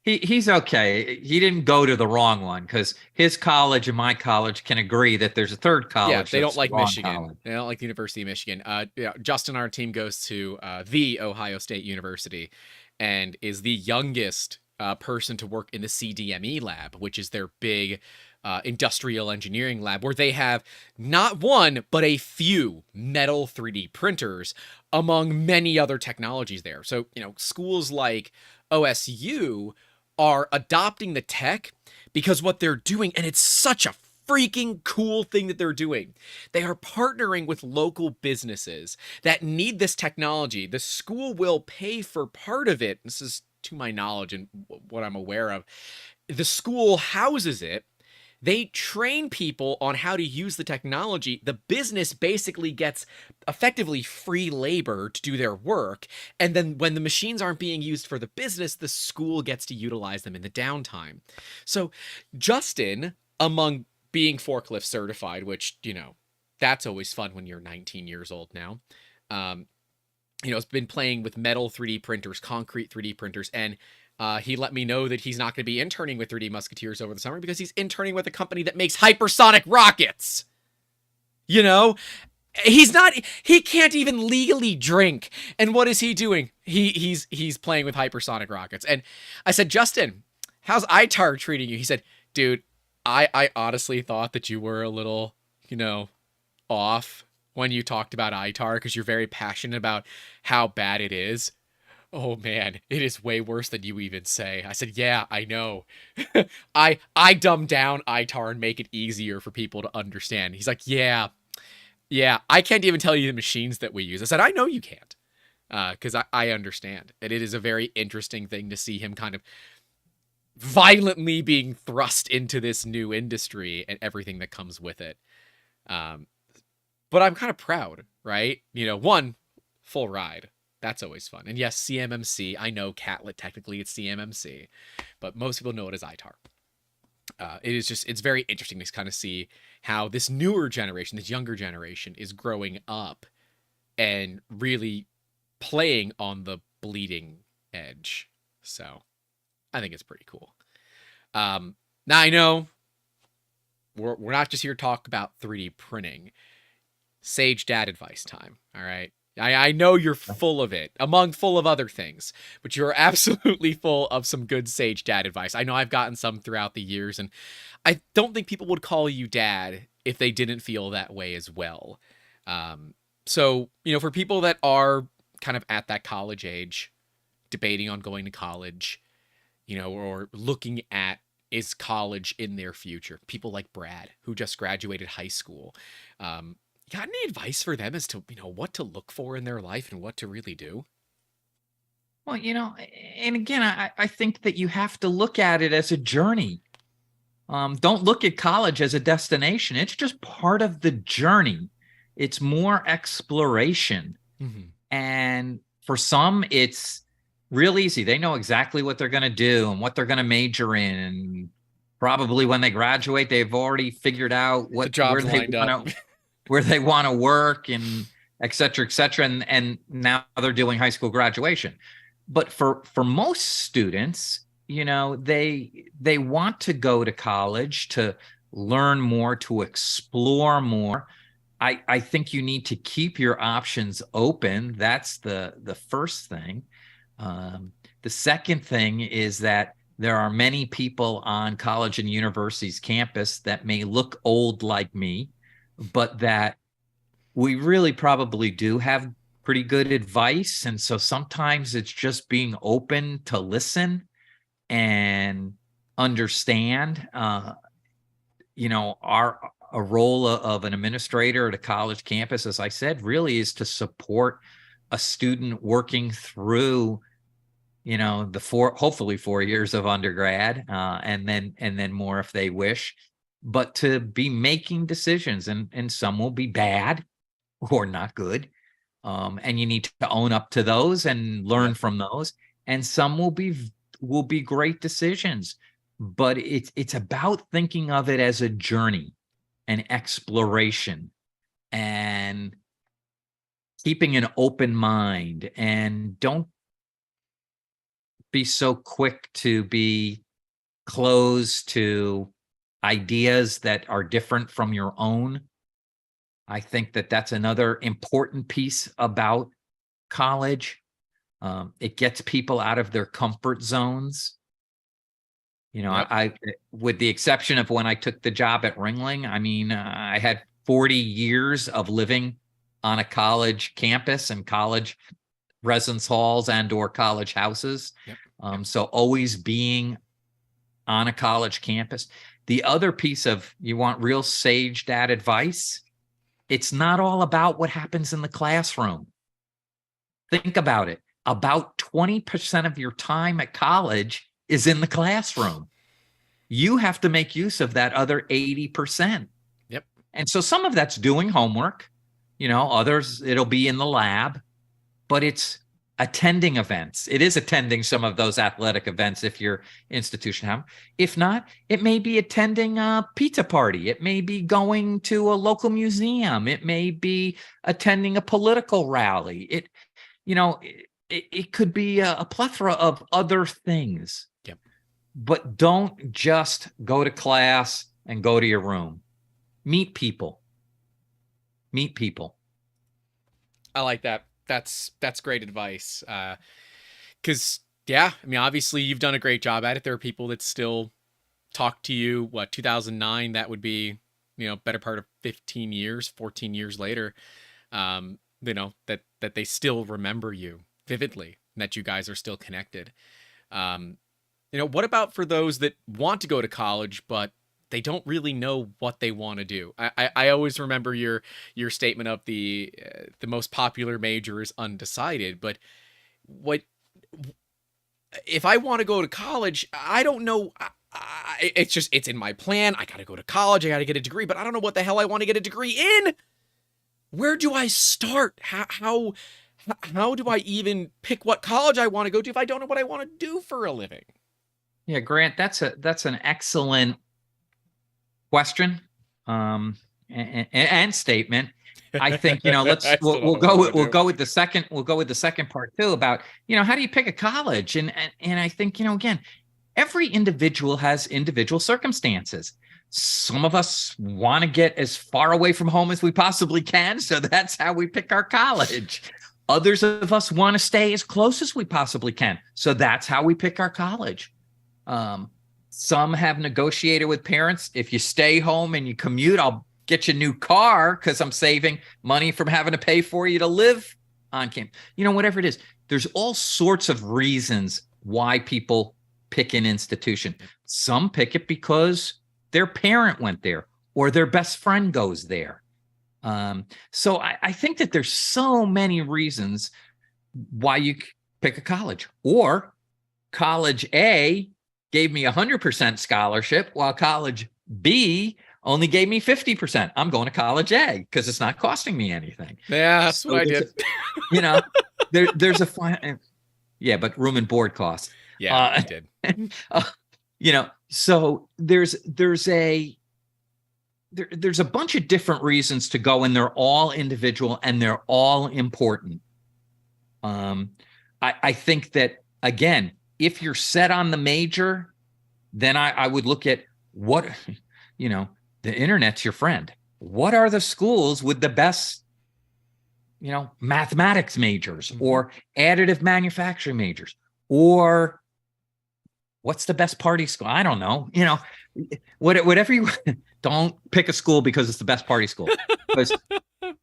he's okay. He didn't go to the wrong one because his college and my college can agree that there's a third college. Yeah, they don't like Michigan. College. They don't like the University of Michigan. Justin, our team, goes to the Ohio State University and is the youngest person to work in the CDME lab, which is their big industrial engineering lab, where they have not one, but a few metal 3D printers among many other technologies there. So, schools like OSU are adopting the tech because what they're doing, and it's such a freaking cool thing that they're doing. They are partnering with local businesses that need this technology. The school will pay for part of it. This is to my knowledge and what I'm aware of. The school houses it. They train people on how to use the technology. The business basically gets effectively free labor to do their work. And then when the machines aren't being used for the business, the school gets to utilize them in the downtime. So Justin, among being forklift certified, which, that's always fun when you're 19 years old now, has been playing with metal 3D printers, concrete 3D printers, and he let me know that he's not going to be interning with 3D Musketeers over the summer because he's interning with a company that makes hypersonic rockets. He can't even legally drink. And what is he doing? He's playing with hypersonic rockets. And I said, Justin, how's ITAR treating you? He said, dude, I honestly thought that you were a little, off when you talked about ITAR because you're very passionate about how bad it is. Oh man, it is way worse than you even say. I said, yeah, I know. I dumb down ITAR and make it easier for people to understand. He's like, yeah, I can't even tell you the machines that we use. I said, I know you can't, because I understand. And it is a very interesting thing to see him kind of violently being thrust into this new industry and everything that comes with it. But I'm kind of proud, right? One, full ride. That's always fun. And yes, CMMC. I know Catlet, technically it's CMMC, but most people know it as ITAR. It's very interesting to kind of see how this newer generation, this younger generation, is growing up and really playing on the bleeding edge. So I think it's pretty cool. Now I know we're not just here to talk about 3D printing. Sage dad advice time. All right. I know you're full of it, full of other things, but you're absolutely full of some good sage dad advice. I know I've gotten some throughout the years, and I don't think people would call you dad if they didn't feel that way as well. So, for people that are kind of at that college age, debating on going to college, or looking at, is college in their future? People like Brad, who just graduated high school. Got any advice for them as to, what to look for in their life and what to really do? Well, and again, I think that you have to look at it as a journey. Don't look at college as a destination. It's just part of the journey. It's more exploration. Mm-hmm. And for some, it's real easy. They know exactly what they're going to do and what they're going to major in. And probably when they graduate, they've already figured out the job's lined up. Where they want to work and et cetera, and now they're doing high school graduation. But for most students, they want to go to college to learn more, to explore more. I think you need to keep your options open. That's the first thing. The second thing is that there are many people on college and university's campus that may look old like me, but that we really probably do have pretty good advice. And so sometimes it's just being open to listen and understand. A role of an administrator at a college campus, as I said, really is to support a student working through, hopefully 4 years of undergrad, and then more if they wish, but to be making decisions, and some will be bad or not good. And you need to own up to those and learn from those. And some will be great decisions, but it's about thinking of it as a journey, an exploration, and keeping an open mind, and don't be so quick to be closed to ideas that are different from your own. I think that that's another important piece about college. It gets people out of their comfort zones. I with the exception of when I took the job at Ringling, I had 40 years of living on a college campus and college residence halls and or college houses. So always being on a college campus. The other piece of, you want real sage dad advice, it's not all about what happens in the classroom. Think about it. About 20% of your time at college is in the classroom. You have to make use of that other 80%. Yep. And so some of that's doing homework, others it'll be in the lab, but it's attending events. It is attending some of those athletic events if your institution have. If not, it may be attending a pizza party. It may be going to a local museum. It may be attending a political rally. It could be a plethora of other things. Yep. But don't just go to class and go to your room. Meet people. I like that. That's great advice. Because obviously you've done a great job at it. There are people that still talk to you. 2009? That would be, better part of 15 years, 14 years later. That they still remember you vividly, and that you guys are still connected. What about for those that want to go to college, but they don't really know what they want to do? I always remember your statement of the most popular major is undecided, but if I want to go to college, I don't know. It's in my plan. I got to go to college. I got to get a degree, but I don't know what the hell I want to get a degree in. Where do I start? how do I even pick what college I want to go to if I don't know what I want to do for a living? Yeah, Grant, that's an excellent question, and statement. I think, I still don't we'll know what I want to we'll do. go with the second part too, about, how do you pick a college? And I think, again, every individual has individual circumstances. Some of us want to get as far away from home as we possibly can, so that's how we pick our college. Others of us want to stay as close as we possibly can, so that's how we pick our college. Some have negotiated with parents. If you stay home and you commute, I'll get you a new car because I'm saving money from having to pay for you to live on campus. Whatever it is, there's all sorts of reasons why people pick an institution. Some pick it because their parent went there or their best friend goes there. So I think that there's so many reasons why you pick a college. Or college A gave me 100% scholarship while college B only gave me 50%. I'm going to college A because it's not costing me anything. Yeah, that's what I did. There's a fine, yeah, but room and board costs. Yeah, I did. So there's a bunch of different reasons to go, and they're all individual and they're all important. I think that, again, if you're set on the major, then I would look at what, the internet's your friend. What are the schools with the best, mathematics majors, or additive manufacturing majors, or what's the best party school? I don't know. Whatever you don't pick a school because it's the best party school. Because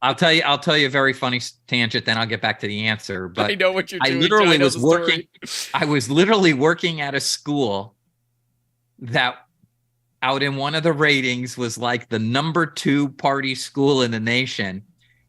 I'll tell you a very funny tangent, then I'll get back to the answer. But I know what you're doing. I was literally working at a school that out in one of the ratings was like the number 2 party school in the nation.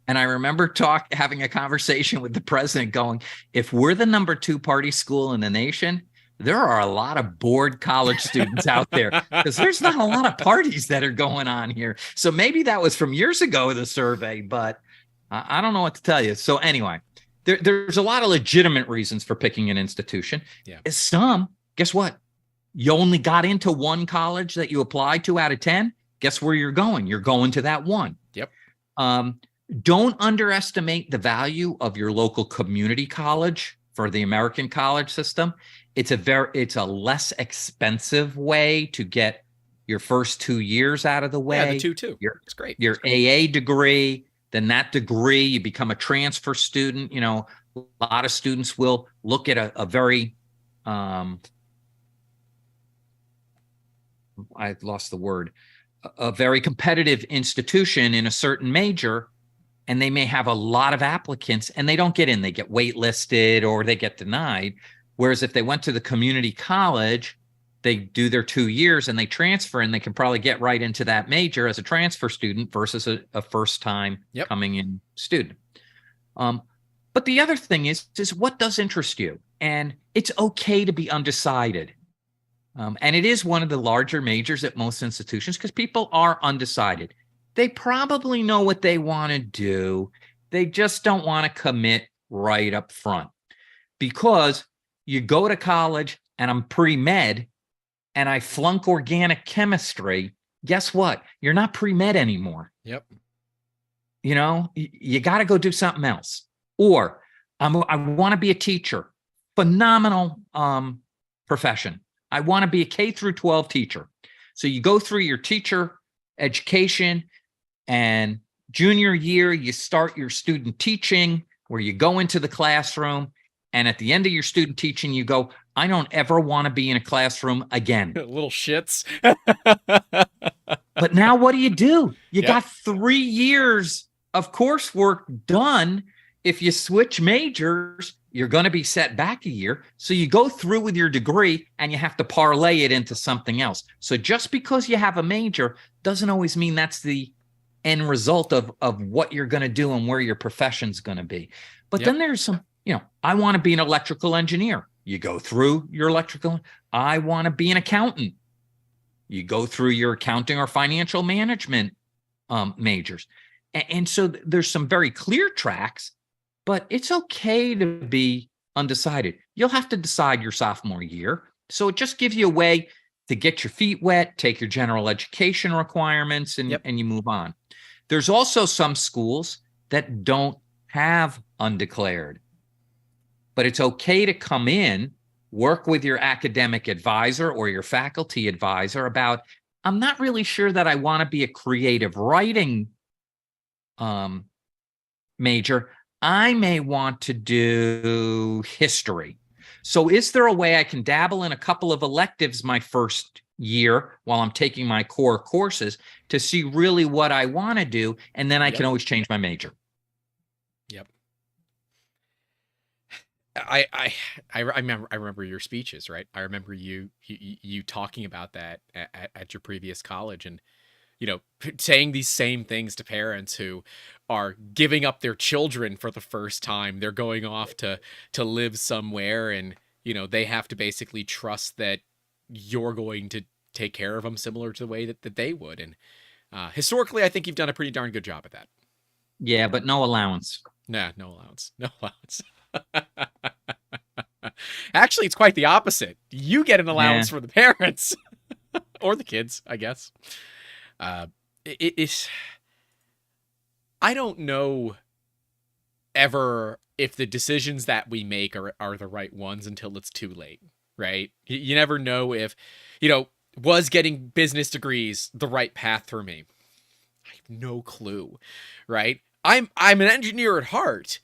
And I remember having a conversation with the president going, if we're the number 2 party school in the nation, there are a lot of bored college students out there because there's not a lot of parties that are going on here. So maybe that was from years ago, the survey, but I don't know what to tell you. So anyway, there's a lot of legitimate reasons for picking an institution. Yeah. Some, guess what? You only got into one college that you applied to out of 10. Guess where you're going? You're going to that one. Yep. Don't underestimate the value of your local community college for the American college system. It's a less expensive way to get your first 2 years out of the way. Yeah, the 2 too. It's great. Your AA degree, then that degree, you become a transfer student. A lot of students will look at a very, I lost the word, a very competitive institution in a certain major, and they may have a lot of applicants and they don't get in. They get waitlisted or they get denied. Whereas if they went to the community college, they do their 2 years and they transfer, and they can probably get right into that major as a transfer student versus a first time coming in student. But the other thing is what does interest you? And it's okay to be undecided. And it is one of the larger majors at most institutions because people are undecided. They probably know what they want to do. They just don't want to commit right up front. Because you go to college and I'm pre-med and I flunk organic chemistry, guess what? You're not pre-med anymore. Yep. You got to go do something else. Or I want to be a teacher. Phenomenal profession. I want to be a K through 12 teacher. So you go through your teacher education, and junior year, you start your student teaching, where you go into the classroom. And at the end of your student teaching, you go, I don't ever want to be in a classroom again. Little shits. But now what do? You got 3 years of coursework done. If you switch majors, you're going to be set back a year. So you go through with your degree and you have to parlay it into something else. So just because you have a major doesn't always mean that's the end result of what you're going to do and where your profession's going to be. But then there's some, I want to be an electrical engineer. You go through your electrical. I want to be an accountant. You go through your accounting or financial management majors. And so there's some very clear tracks. but it's okay to be undecided. You'll have to decide your sophomore year. So it just gives you a way to get your feet wet, take your general education requirements, and, Yep. and you move on. There's also some schools that don't have undeclared, but it's okay to come in, work with your academic advisor or your faculty advisor about, I'm not really sure that I want to be a creative writing major. I may want to do history. So is there a way I can dabble in a couple of electives my first year while I'm taking my core courses to see really what I want to do? And then I can always change my major. Yep. I remember your speeches, right? I remember you talking about that at your previous college, and saying these same things to parents who are giving up their children for the first time. They're going off to live somewhere, and they have to basically trust that you're going to take care of them similar to the way that they would. And historically, I think you've done a pretty darn good job at that. Yeah, but no allowance. Nah, no allowance. No allowance. Actually, it's quite the opposite. You get an allowance for the parents or the kids, I guess. It's I don't know ever if the decisions that we make are the right ones until it's too late, right? You never know if, was getting business degrees the right path for me? I have no clue, right? I'm an engineer at heart,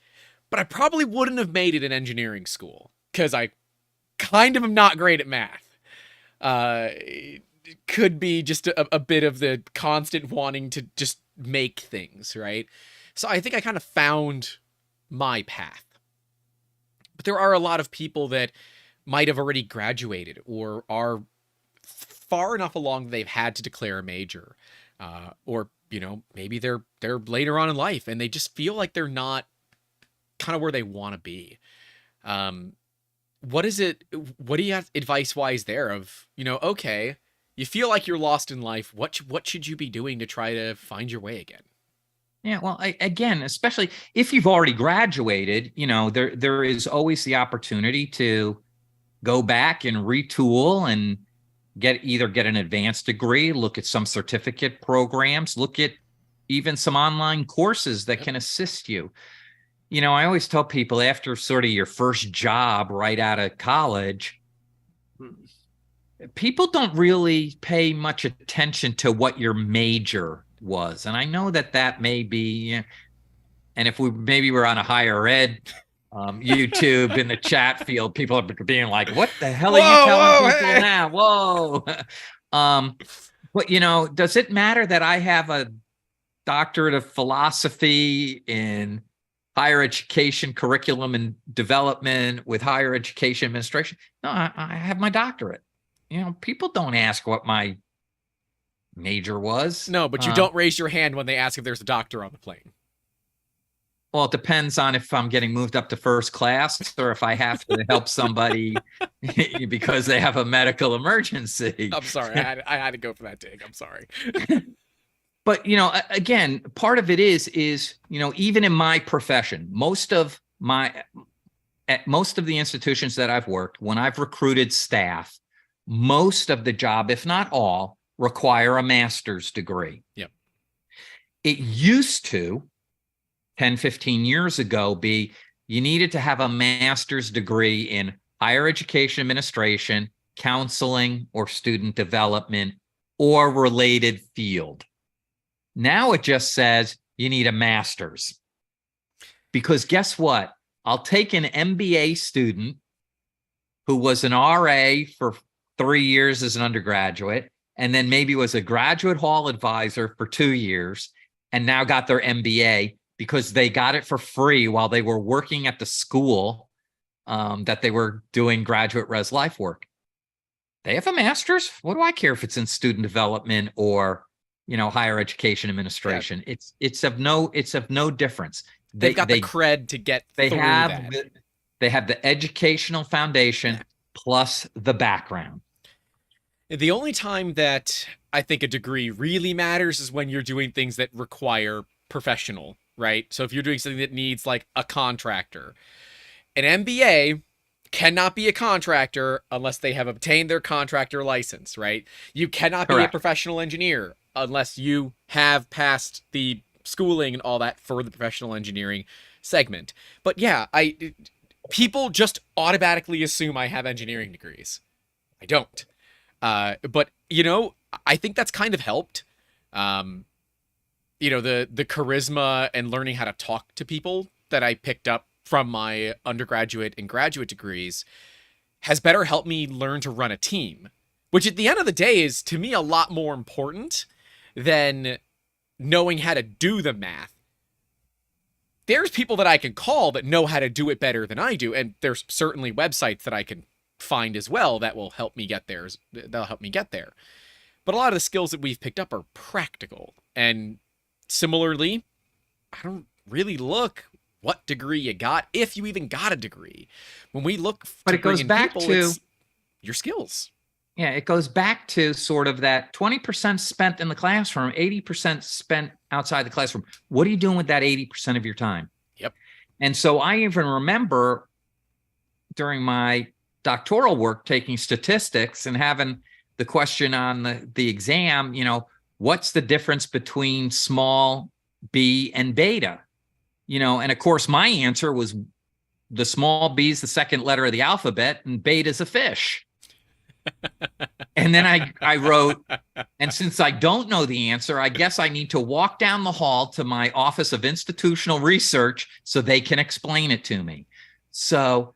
but I probably wouldn't have made it in engineering school because I kind of am not great at math. It could be just a bit of the constant wanting to just make things, right? So I think I kind of found my path. But there are a lot of people that might have already graduated or are far enough along that they've had to declare a major, or maybe they're later on in life and they just feel like they're not kind of where they want to be. What do you have advice wise there of, okay, you feel like you're lost in life. What should you be doing to try to find your way again? Yeah, well, again, especially if you've already graduated, there is always the opportunity to go back and retool and either get an advanced degree, look at some certificate programs, look at even some online courses that can assist you. I always tell people after sort of your first job right out of college, people don't really pay much attention to what your major was. And I know that may be, and if maybe we're on a higher ed YouTube in the chat field, people are being like, what the hell are you telling people now? Whoa. But does it matter that I have a doctorate of philosophy in higher education curriculum and development with higher education administration? No, I have my doctorate. People don't ask what my major was. No, but you don't raise your hand when they ask if there's a doctor on the plane. Well, it depends on if I'm getting moved up to first class or if I have to help somebody because they have a medical emergency. I'm sorry. I had to go for that dig. I'm sorry. But, again, part of it is, even in my profession, most of the institutions that I've worked, when I've recruited staff, most of the job, if not all, require a master's degree. Yep. It used to, 10, 15 years ago, you needed to have a master's degree in higher education administration, counseling, or student development, or related field. Now it just says you need a master's. Because guess what? I'll take an MBA student who was an RA for 3 years as an undergraduate, and then maybe was a graduate hall advisor for 2 years, and now got their MBA because they got it for free while they were working at the school that they were doing graduate res life work. They have a master's. What do I care if it's in student development or higher education administration? Yeah. It's of no difference. They've got the cred to get through that. They have the educational foundation plus the background. The only time that I think a degree really matters is when you're doing things that require professional right? So if you're doing something that needs like a contractor, an MBA cannot be a contractor unless they have obtained their contractor license, right? You cannot be a Correct. professional engineer unless you have passed the schooling and all that for the professional engineering segment. But yeah, people just automatically assume I have engineering degrees. I don't. But I think that's kind of helped. The charisma and learning how to talk to people that I picked up from my undergraduate and graduate degrees has better helped me learn to run a team, which at the end of the day is to me a lot more important than knowing how to do the math. There's people that I can call that know how to do it better than I do, and there's certainly websites that I can find as well that will help me get there. That'll help me get there. But a lot of the skills that we've picked up are practical, and similarly, I don't really look what degree you got, if you even got a degree. When we look But to it goes bring in back people, to it's your skills. Yeah, it goes back to sort of that 20% spent in the classroom, 80% spent outside the classroom. What are you doing with that 80% of your time? Yep. And so I even remember during my doctoral work taking statistics and having the question on the exam, what's the difference between small b and beta? And of course my answer was the small b is the second letter of the alphabet and beta is a fish. And then I wrote, and since I don't know the answer, I guess I need to walk down the hall to my Office of Institutional Research so they can explain it to me. So,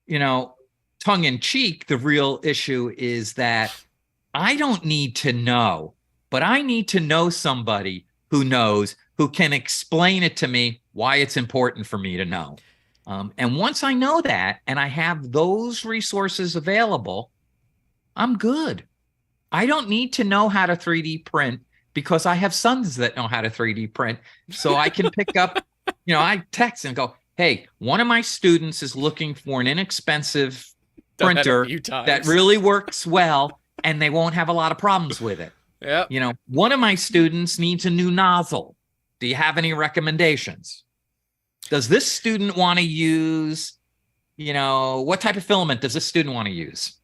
tongue in cheek, the real issue is that I don't need to know, but I need to know somebody who knows, who can explain it to me why it's important for me to know. And once I know that and I have those resources available, I'm good. I don't need to know how to 3D print because I have sons that know how to 3D print. So I can pick up, I text and go, hey, one of my students is looking for an inexpensive printer that really works well and they won't have a lot of problems with it. Yeah. One of my students needs a new nozzle. Do you have any recommendations? Does this student want to use, what type of filament does this student want to use?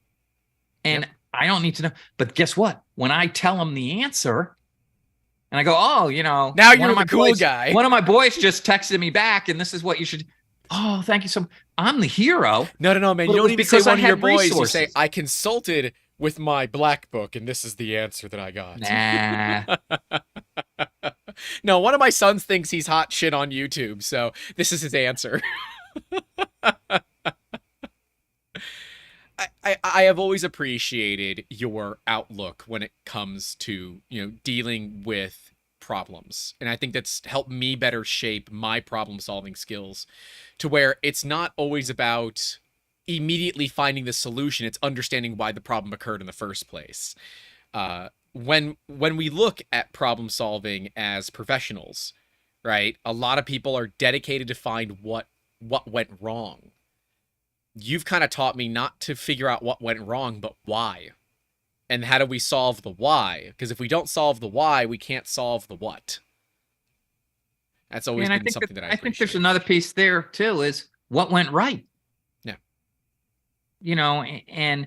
And I don't need to know. But guess what? When I tell them the answer and I go, oh, now you're the cool guy. One of my boys just texted me back and this is what you should. Oh, thank you so much. I'm the hero. No, man. You don't even say one of your boys. Resources. You say, I consulted with my black book and this is the answer that I got. Nah. No, one of my sons thinks he's hot shit on YouTube. So this is his answer. I have always appreciated your outlook when it comes to, dealing with problems. And I think that's helped me better shape my problem solving skills to where it's not always about immediately finding the solution. It's understanding why the problem occurred in the first place. When we look at problem solving as professionals, right, a lot of people are dedicated to find what went wrong. You've kind of taught me not to figure out what went wrong, but why. And how do we solve the why? Because if we don't solve the why, we can't solve the what. That's always been something that I appreciate. I think there's another piece there too, is what went right. Yeah. And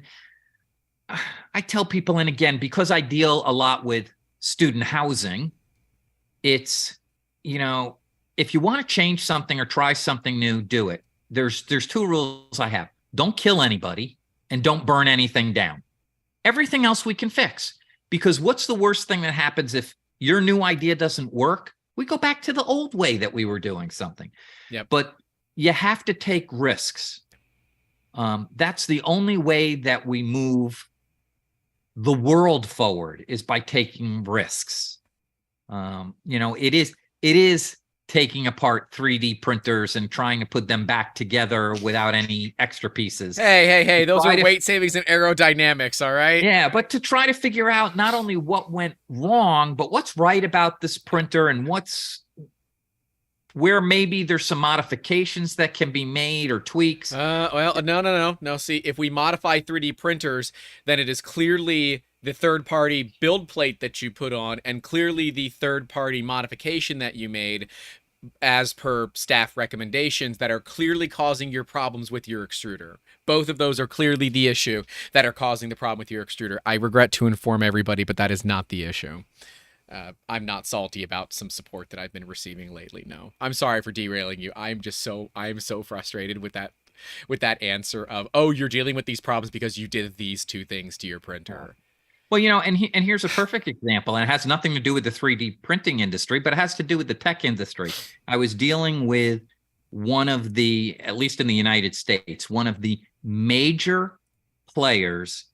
I tell people, and again, because I deal a lot with student housing, it's, if you want to change something or try something new, do it. There's two rules I have. Don't kill anybody and don't burn anything down. Everything else we can fix, because what's the worst thing that happens if your new idea doesn't work? We go back to the old way that we were doing something. Yep. But you have to take risks. That's the only way that we move the world forward, is by taking risks. It is taking apart 3D printers and trying to put them back together without any extra pieces. Hey, those are weight savings and aerodynamics, all right? Yeah, but to try to figure out not only what went wrong, but what's right about this printer and where maybe there's some modifications that can be made or tweaks. Well, no. See, if we modify 3D printers, then it is clearly the third-party build plate that you put on and clearly the third-party modification that you made. as per staff recommendations that are clearly causing your problems with your extruder. Both of those are clearly the issue that are causing the problem with your extruder. I regret to inform everybody, but that is not the issue. I'm not salty about some support that I've been receiving lately. No, I'm sorry for derailing you. I am so frustrated with that answer of, oh, you're dealing with these problems because you did these two things to your printer. Well, and here's a perfect example, and it has nothing to do with the 3D printing industry, but it has to do with the tech industry. I was dealing with one of the, at least in the United States, one of the major players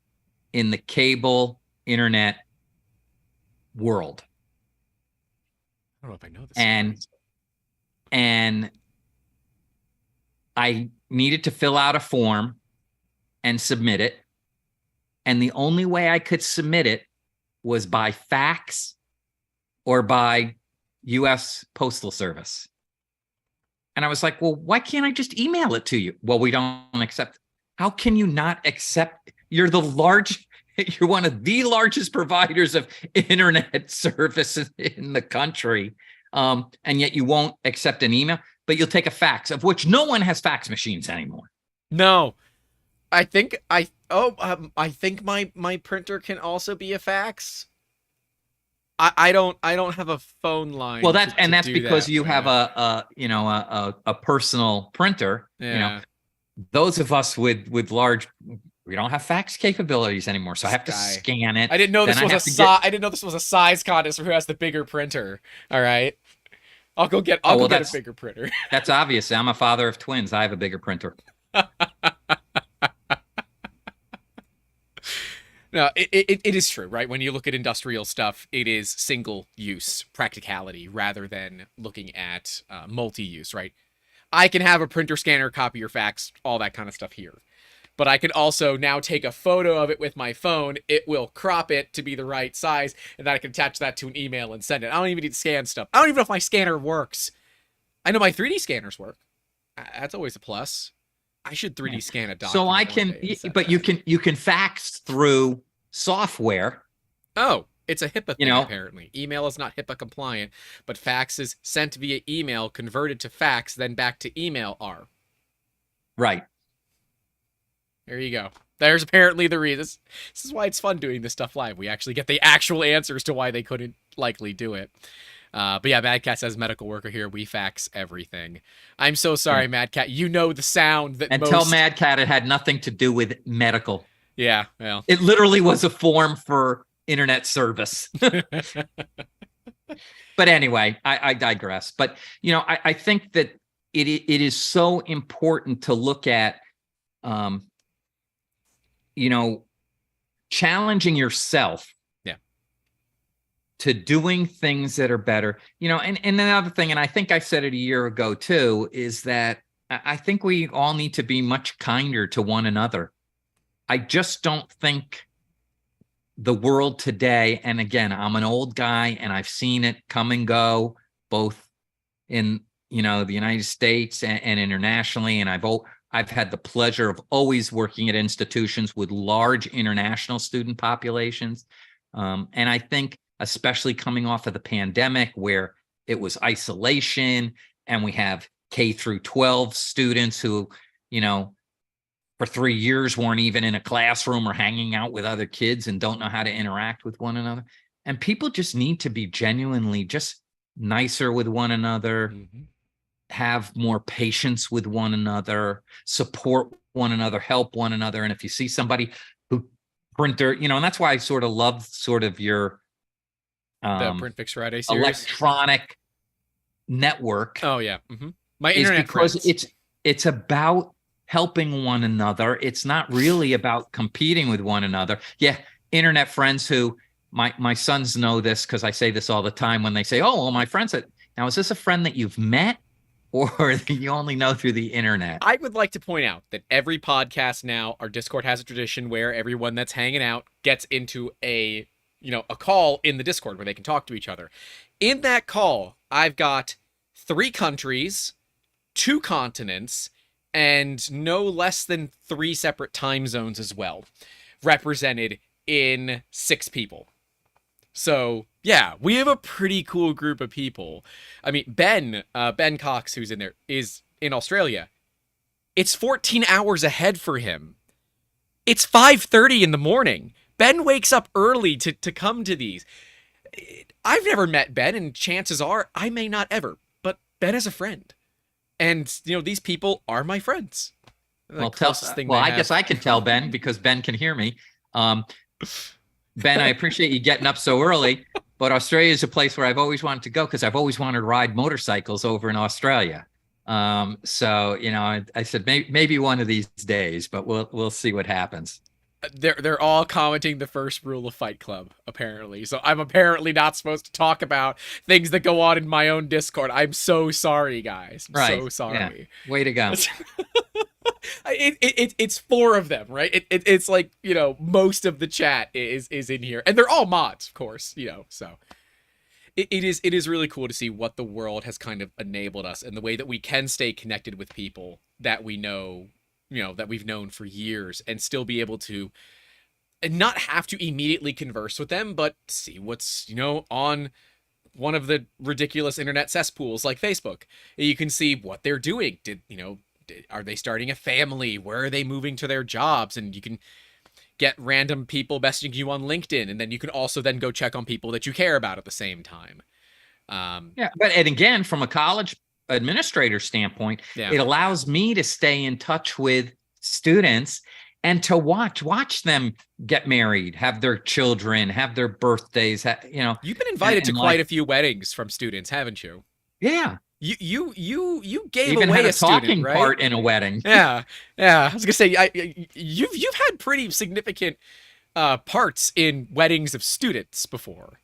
in the cable internet world. I don't know if I know this. And I needed to fill out a form and submit it. And the only way I could submit it was by fax or by U.S. Postal Service. And I was like, well, why can't I just email it to you? Well, we don't accept. How can you not accept? You're one of the largest providers of internet services in the country. And yet you won't accept an email, but you'll take a fax, of which no one has fax machines anymore. No. I think my printer can also be a fax. I don't have a phone line. Well, that's because you have a personal printer. Yeah. Those of us with large, we don't have fax capabilities anymore, so I have to scan it. I didn't know this was a size contest for who has the bigger printer. All right, I'll go get a bigger printer. That's obvious. I'm a father of twins. I have a bigger printer. No, it is true, right? When you look at industrial stuff, it is single-use practicality rather than looking at multi-use, right? I can have a printer, scanner, copier, fax, all that kind of stuff here. But I can also now take a photo of it with my phone. It will crop it to be the right size, and then I can attach that to an email and send it. I don't even need to scan stuff. I don't even know if my scanner works. I know my 3D scanners work. That's always a plus. I should 3D scan a document. So I can, but you can fax through software. Oh, it's a HIPAA thing, apparently. Email is not HIPAA compliant, but faxes sent via email, converted to fax, then back to email are. Right. There you go. There's apparently the reason. This is why it's fun doing this stuff live. We actually get the actual answers to why they couldn't likely do it. But yeah, Mad Cat says medical worker here. We fax everything. I'm so sorry, Mad Cat. You know the sound that tell Mad Cat it had nothing to do with medical. Yeah, well. It literally was a form for internet service. But anyway, I digress. But, I think that it is so important to look at, challenging yourself to doing things that are better, and another thing, and I think I said it a year ago too, is that I think we all need to be much kinder to one another. I just don't think the world today, and again, I'm an old guy and I've seen it come and go, both in, the United States and internationally. And I've had the pleasure of always working at institutions with large international student populations. And I think, especially coming off of the pandemic where it was isolation and we have K through 12 students who, for 3 years weren't even in a classroom or hanging out with other kids and don't know how to interact with one another. And people just need to be genuinely just nicer with one another, have more patience with one another, support one another, help one another. And if you see somebody who printer, and that's why I sort of love sort of your the Print Fix Friday series, electronic network. Oh yeah, my internet because friends. it's about helping one another. It's not really about competing with one another. Yeah, internet friends who my sons know this because I say this all the time when they say, "Oh, well, my friend said." Now, is this a friend that you've met or that you only know through the internet? I would like to point out that every podcast now, our Discord has a tradition where everyone that's hanging out gets into a call in the Discord where they can talk to each other. In that call, I've got 3 countries, 2 continents, and no less than 3 separate time zones as well, represented in 6 people. So Yeah, we have a pretty cool group of people. I mean, Ben Cox, who's in there, is in Australia. It's 14 hours ahead for him. It's 5:30 in the morning. Ben wakes up early to come to these. I've never met Ben, and chances are I may not ever. But Ben is a friend, and these people are my friends. The closest thing. Well, they I have. guess I can tell Ben because Ben can hear me. Um, Ben, I appreciate you getting up so early, but Australia is a place where I've always wanted to go because I've always wanted to ride motorcycles over in Australia. So I said maybe one of these days, but we'll see what happens. They're all commenting the first rule of Fight Club, apparently. So I'm apparently not supposed to talk about things that go on in my own Discord. I'm so sorry, guys. I'm Right. so sorry. Yeah. Way to go. It's four of them, right? It's like, most of the chat is in here. And they're all mods, of course, so it is really cool to see what the world has kind of enabled us and the way that we can stay connected with people that we know, that we've known for years and still be able to and not have to immediately converse with them, but see what's, on one of the ridiculous internet cesspools like Facebook. You can see what they're doing. Are they starting a family? Where are they moving to their jobs? And you can get random people messaging you on LinkedIn, and then you can also then go check on people that you care about at the same time. And again, from a college administrator standpoint, it allows me to stay in touch with students and to watch them get married, have their children, have their birthdays. You've been invited to quite a few weddings from students, haven't you? Yeah. You gave even away had a student, talking right? part in a wedding. Yeah. I was gonna say, you've had pretty significant parts in weddings of students before.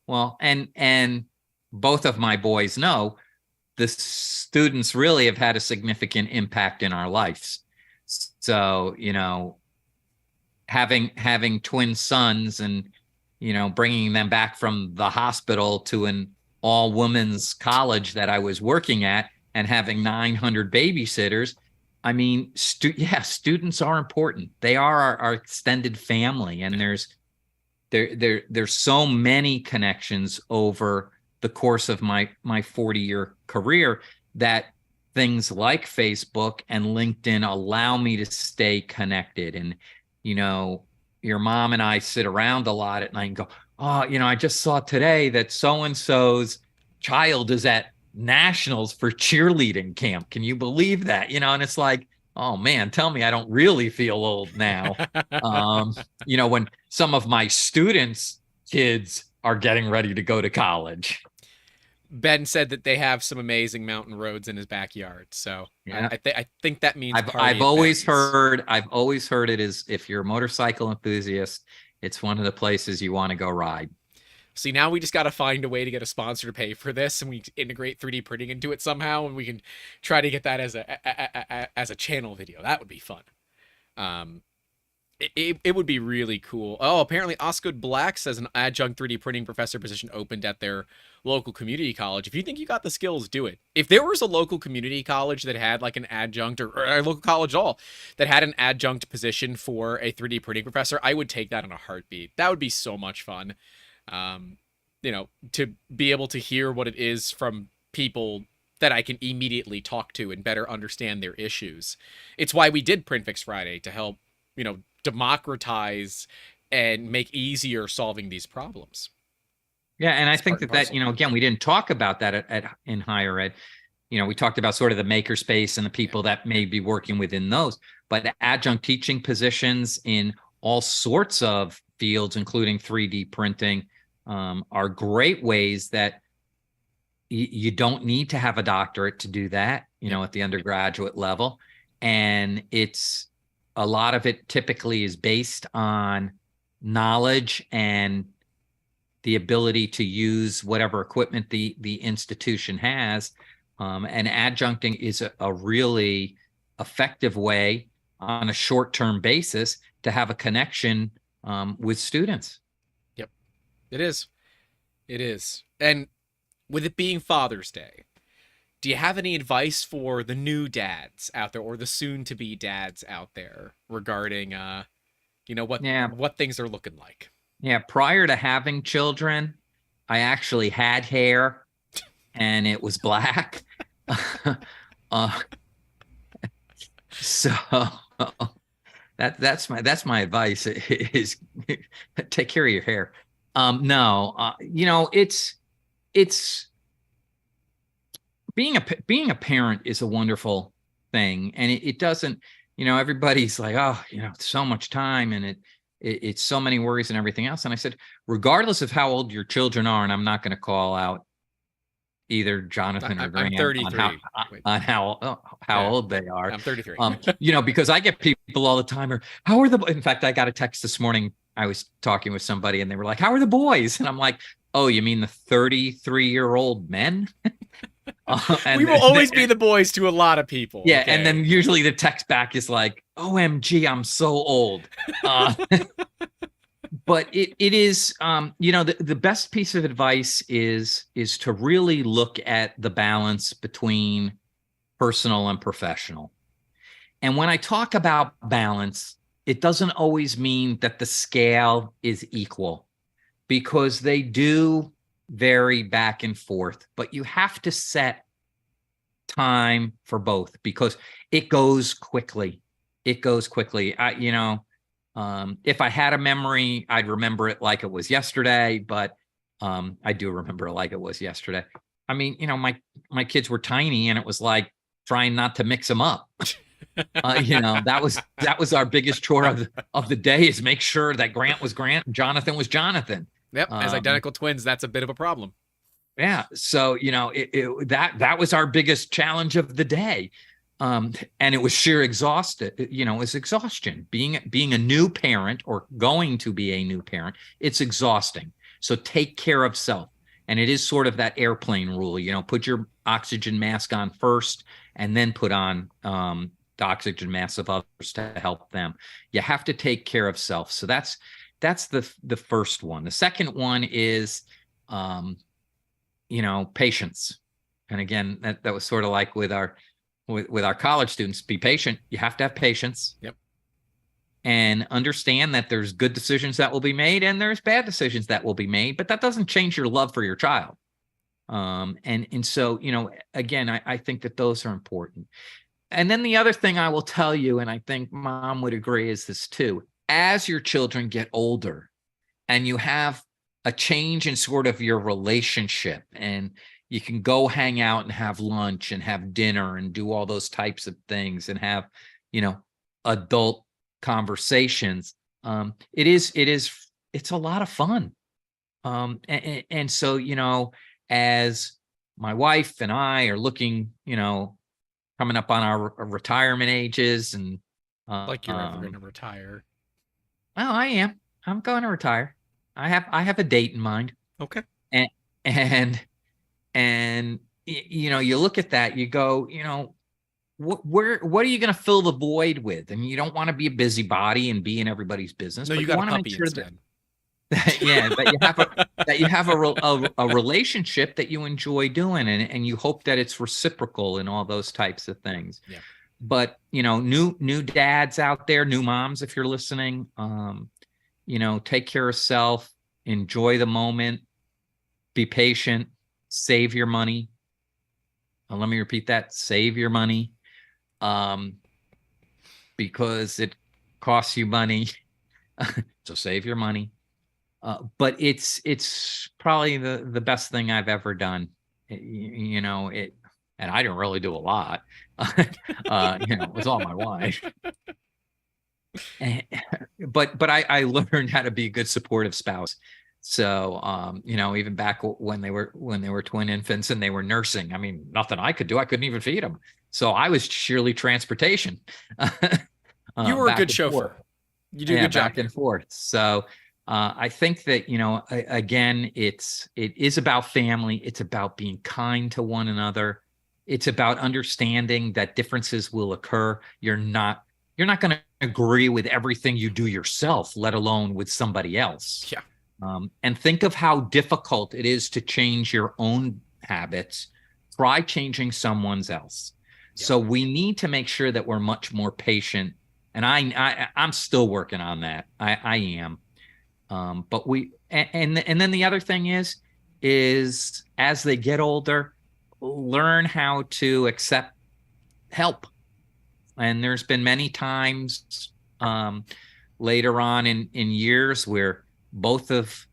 Well, and both of my boys know the students really have had a significant impact in our lives. So having twin sons and bringing them back from the hospital to an all women's college that I was working at and having 900 babysitters. I mean, students are important. They are our extended family, and there's so many connections over the course of my 40-year career that things like Facebook and LinkedIn allow me to stay connected. And your mom and I sit around a lot at night and go, oh, I just saw today that so-and-so's child is at nationals for cheerleading camp. Can you believe that? And it's like, oh man, tell me I don't really feel old now. When some of my students' kids are getting ready to go to college. Ben said that they have some amazing mountain roads in his backyard. So yeah. I think that means I've always heard it is, if you're a motorcycle enthusiast, it's one of the places you want to go ride. See, now we just got to find a way to get a sponsor to pay for this, and we integrate 3D printing into it somehow, and we can try to get that as a channel video. That would be fun. It would be really cool. Oh, apparently Osgood Black says an adjunct 3D printing professor position opened at their local community college. If you think you got the skills, do it. If there was a local community college that had like an adjunct, or a local college at all that had an adjunct position for a 3D printing professor, I would take that in a heartbeat. That would be so much fun. To be able to hear what it is from people that I can immediately talk to and better understand their issues. It's why we did Print Fix Friday, to help, democratize and make easier solving these problems. Yeah, and I think that again, we didn't talk about that in higher ed. We talked about sort of the makerspace and the people that may be working within those, but adjunct teaching positions in all sorts of fields, including 3D printing, are great ways that you don't need to have a doctorate to do that, at the undergraduate level. And a lot of it typically is based on knowledge and the ability to use whatever equipment the institution has. And adjuncting is a really effective way on a short-term basis to have a connection with students. Yep, it is. And with it being Father's Day, do you have any advice for the new dads out there, or the soon-to-be dads out there, regarding, what things are looking like? Yeah, prior to having children, I actually had hair and it was black. uh, so that's my advice is take care of your hair. No, it's being a parent is a wonderful thing, and it doesn't, everybody's like, oh, it's so much time, and it's so many worries and everything else. And I said, regardless of how old your children are, and I'm not going to call out either Jonathan or Graham I'm 33. on how old they are. I'm 33. Because I get people all the time, or how are in fact, I got a text this morning. I was talking with somebody and they were like, how are the boys? And I'm like, oh, you mean the 33-year-old men? We will always be the boys to a lot of people. Yeah. Okay? And then usually the text back is like, OMG, I'm so old. But it is, the best piece of advice is to really look at the balance between personal and professional. And when I talk about balance, it doesn't always mean that the scale is equal, because they do vary back and forth, but you have to set time for both because it goes quickly. If I had a memory, I'd remember it like it was yesterday, but I do remember it like it was yesterday. I mean, my kids were tiny and it was like trying not to mix them up. That was our biggest chore of the day, is make sure that Grant was Grant and Jonathan was Jonathan. Yep. As identical twins, that's a bit of a problem. Yeah. So, that was our biggest challenge of the day. And it was sheer it's exhaustion. Being a new parent or going to be a new parent, it's exhausting. So take care of self. And it is sort of that airplane rule, put your oxygen mask on first and then put on the oxygen mask of others to help them. You have to take care of self. So that's the first one. The second one is, patience. And again, that was sort of like with our college students, be patient. You have to have patience. Yep. And understand that there's good decisions that will be made and there's bad decisions that will be made, but that doesn't change your love for your child. And so, again, I think that those are important. And then the other thing I will tell you, and I think Mom would agree, is this too. As your children get older and you have a change in sort of your relationship, and you can go hang out and have lunch and have dinner and do all those types of things and have, adult conversations. It's a lot of fun. And so, as my wife and I are looking, coming up on our retirement ages, and like you're ever going to retire. Well, I am. I'm going to retire. I have a date in mind. Okay. And you look at that, you go, what are you going to fill the void with? And you don't want to be a busybody and be in everybody's business. No, but you got want a to puppy make sure instead. that you have a relationship that you enjoy doing, and you hope that it's reciprocal and all those types of things. Yeah. But new dads out there, new moms, if you're listening, take care of self, enjoy the moment, be patient, save your money. Let me repeat that: save your money, because it costs you money. So save your money. But it's probably the best thing I've ever done. And I didn't really do a lot. It was all my wife. But I learned how to be a good supportive spouse. So even back when they were twin infants and they were nursing, I mean, nothing I could do. I couldn't even feed them. So I was sheerly transportation. You were a good chauffeur. You do a good job back and forth. So I think that, again, it is about family. It's about being kind to one another. It's about understanding that differences will occur. You're not going to agree with everything you do yourself, let alone with somebody else. Yeah. And think of how difficult it is to change your own habits. Try changing someone else. Yeah. So we need to make sure that we're much more patient. And I'm still working on that. I am. But and then the other thing is, is as they get older, learn how to accept help. And there's been many times later on in years where both of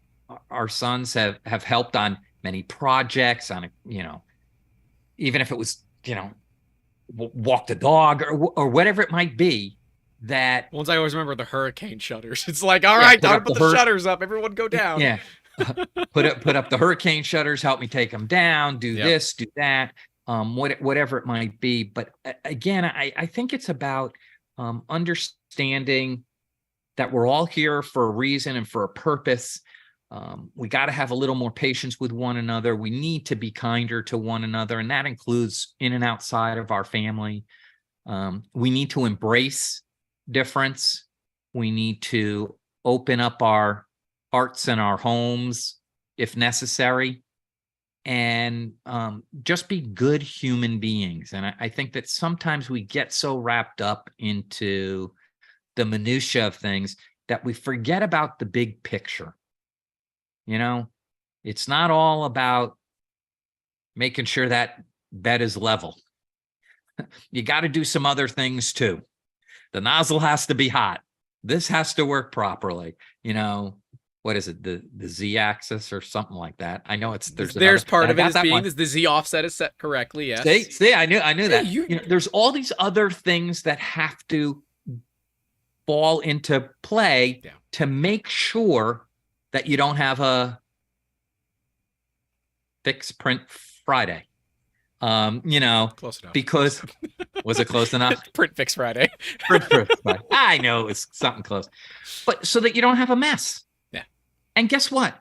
our sons have helped on many projects, on, even if it was, walk the dog or whatever it might be. That Ones I always remember, the hurricane shutters. It's like, all Yeah, right, put time up to put the the shutters up. Everyone go down. yeah, put up the hurricane shutters, help me take them down, do Yep. this, do that, whatever it might be. But again, I think it's about understanding that we're all here for a reason and for a purpose. We got to have a little more patience with one another. We need to be kinder to one another, and that includes in and outside of our family. We need to embrace difference. We need to open up our hearts and our homes if necessary, and just be good human beings. And I think that sometimes we get so wrapped up into the minutia of things that we forget about the big picture. It's not all about making sure that bed is level. You got to do some other things too. The nozzle has to be hot. This has to work properly. What is it? The Z-axis or something like that. I know there's part of it as being the Z offset is set correctly. Yes. See, I knew that. There's all these other things that have to fall into play to make sure that you don't have a fix print Friday. Close enough. Because was it close enough? Print fix Friday. Print Friday. I know it was something close, but so that you don't have a mess. Yeah. And guess what?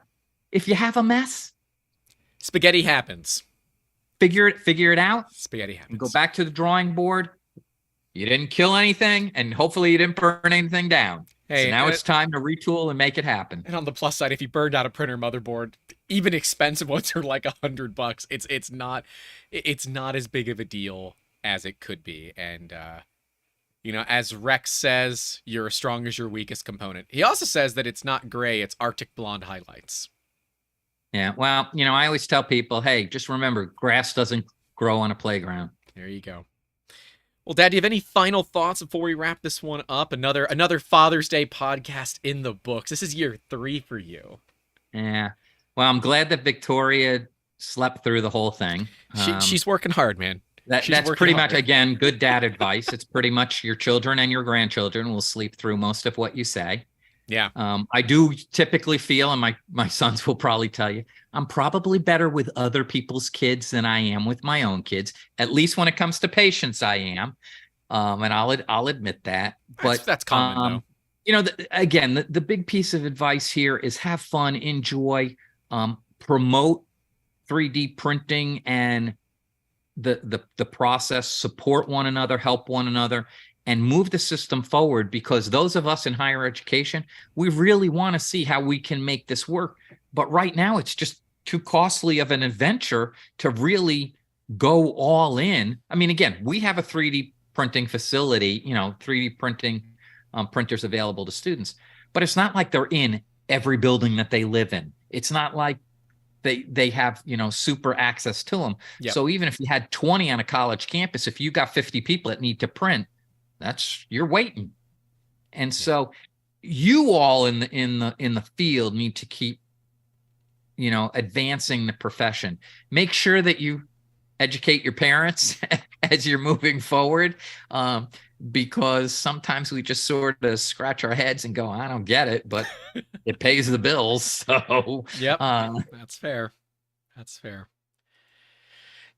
If you have a mess, spaghetti happens. Figure it out. Spaghetti happens. And go back to the drawing board. You didn't kill anything, and hopefully you didn't burn anything down. Hey, so now it's time to retool and make it happen. And on the plus side, if you burned out a printer motherboard, even expensive ones are like $100. It's not as big of a deal as it could be. And as Rex says, you're as strong as your weakest component. He also says that it's not gray, it's Arctic blonde highlights. Yeah, well, I always tell people, hey, just remember, grass doesn't grow on a playground. There you go. Well, Dad, do you have any final thoughts before we wrap this one up? Another Father's Day podcast in the books. This is year 3 for you. Yeah. Well, I'm glad that Victoria slept through the whole thing. She's working hard, man. That's pretty much, again, good dad advice. It's pretty much your children and your grandchildren will sleep through most of what you say. Yeah. I do typically feel, and my sons will probably tell you, I'm probably better with other people's kids than I am with my own kids. At least when it comes to patience, I am. And I'll admit that. But that's common, though. Again, the big piece of advice here is have fun, enjoy, promote 3D printing and the process, support one another, help one another, and move the system forward, because those of us in higher education, we really want to see how we can make this work. But right now, it's just too costly of an adventure to really go all in. I mean, again, we have a 3D printing facility, 3D printing printers available to students, but it's not like they're in every building that they live in. It's not like they have, super access to them. Yep. So even if you had 20 on a college campus, if you got 50 people that need to print, you're waiting. And so you all in the field need to keep, advancing the profession. Make sure that you educate your parents as you're moving forward, because sometimes we just sort of scratch our heads and go, I don't get it, but it pays the bills. So yep, that's fair.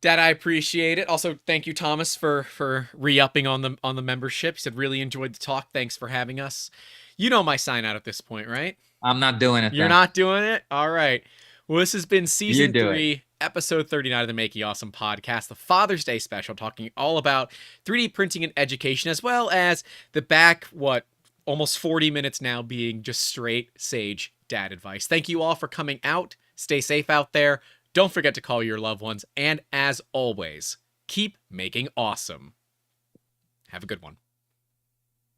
Dad, I appreciate it. Also, thank you, Thomas, for re-upping on the membership. He said really enjoyed the talk. Thanks for having us. You know my sign out at this point, right? I'm not doing it. You're not doing it? All right. Well, this has been season 3, episode 39 of the Making Awesome podcast, the Father's Day special, talking all about 3D printing and education, as well as the back, almost 40 minutes now being just straight sage dad advice. Thank you all for coming out. Stay safe out there. Don't forget to call your loved ones. And as always, keep making awesome. Have a good one.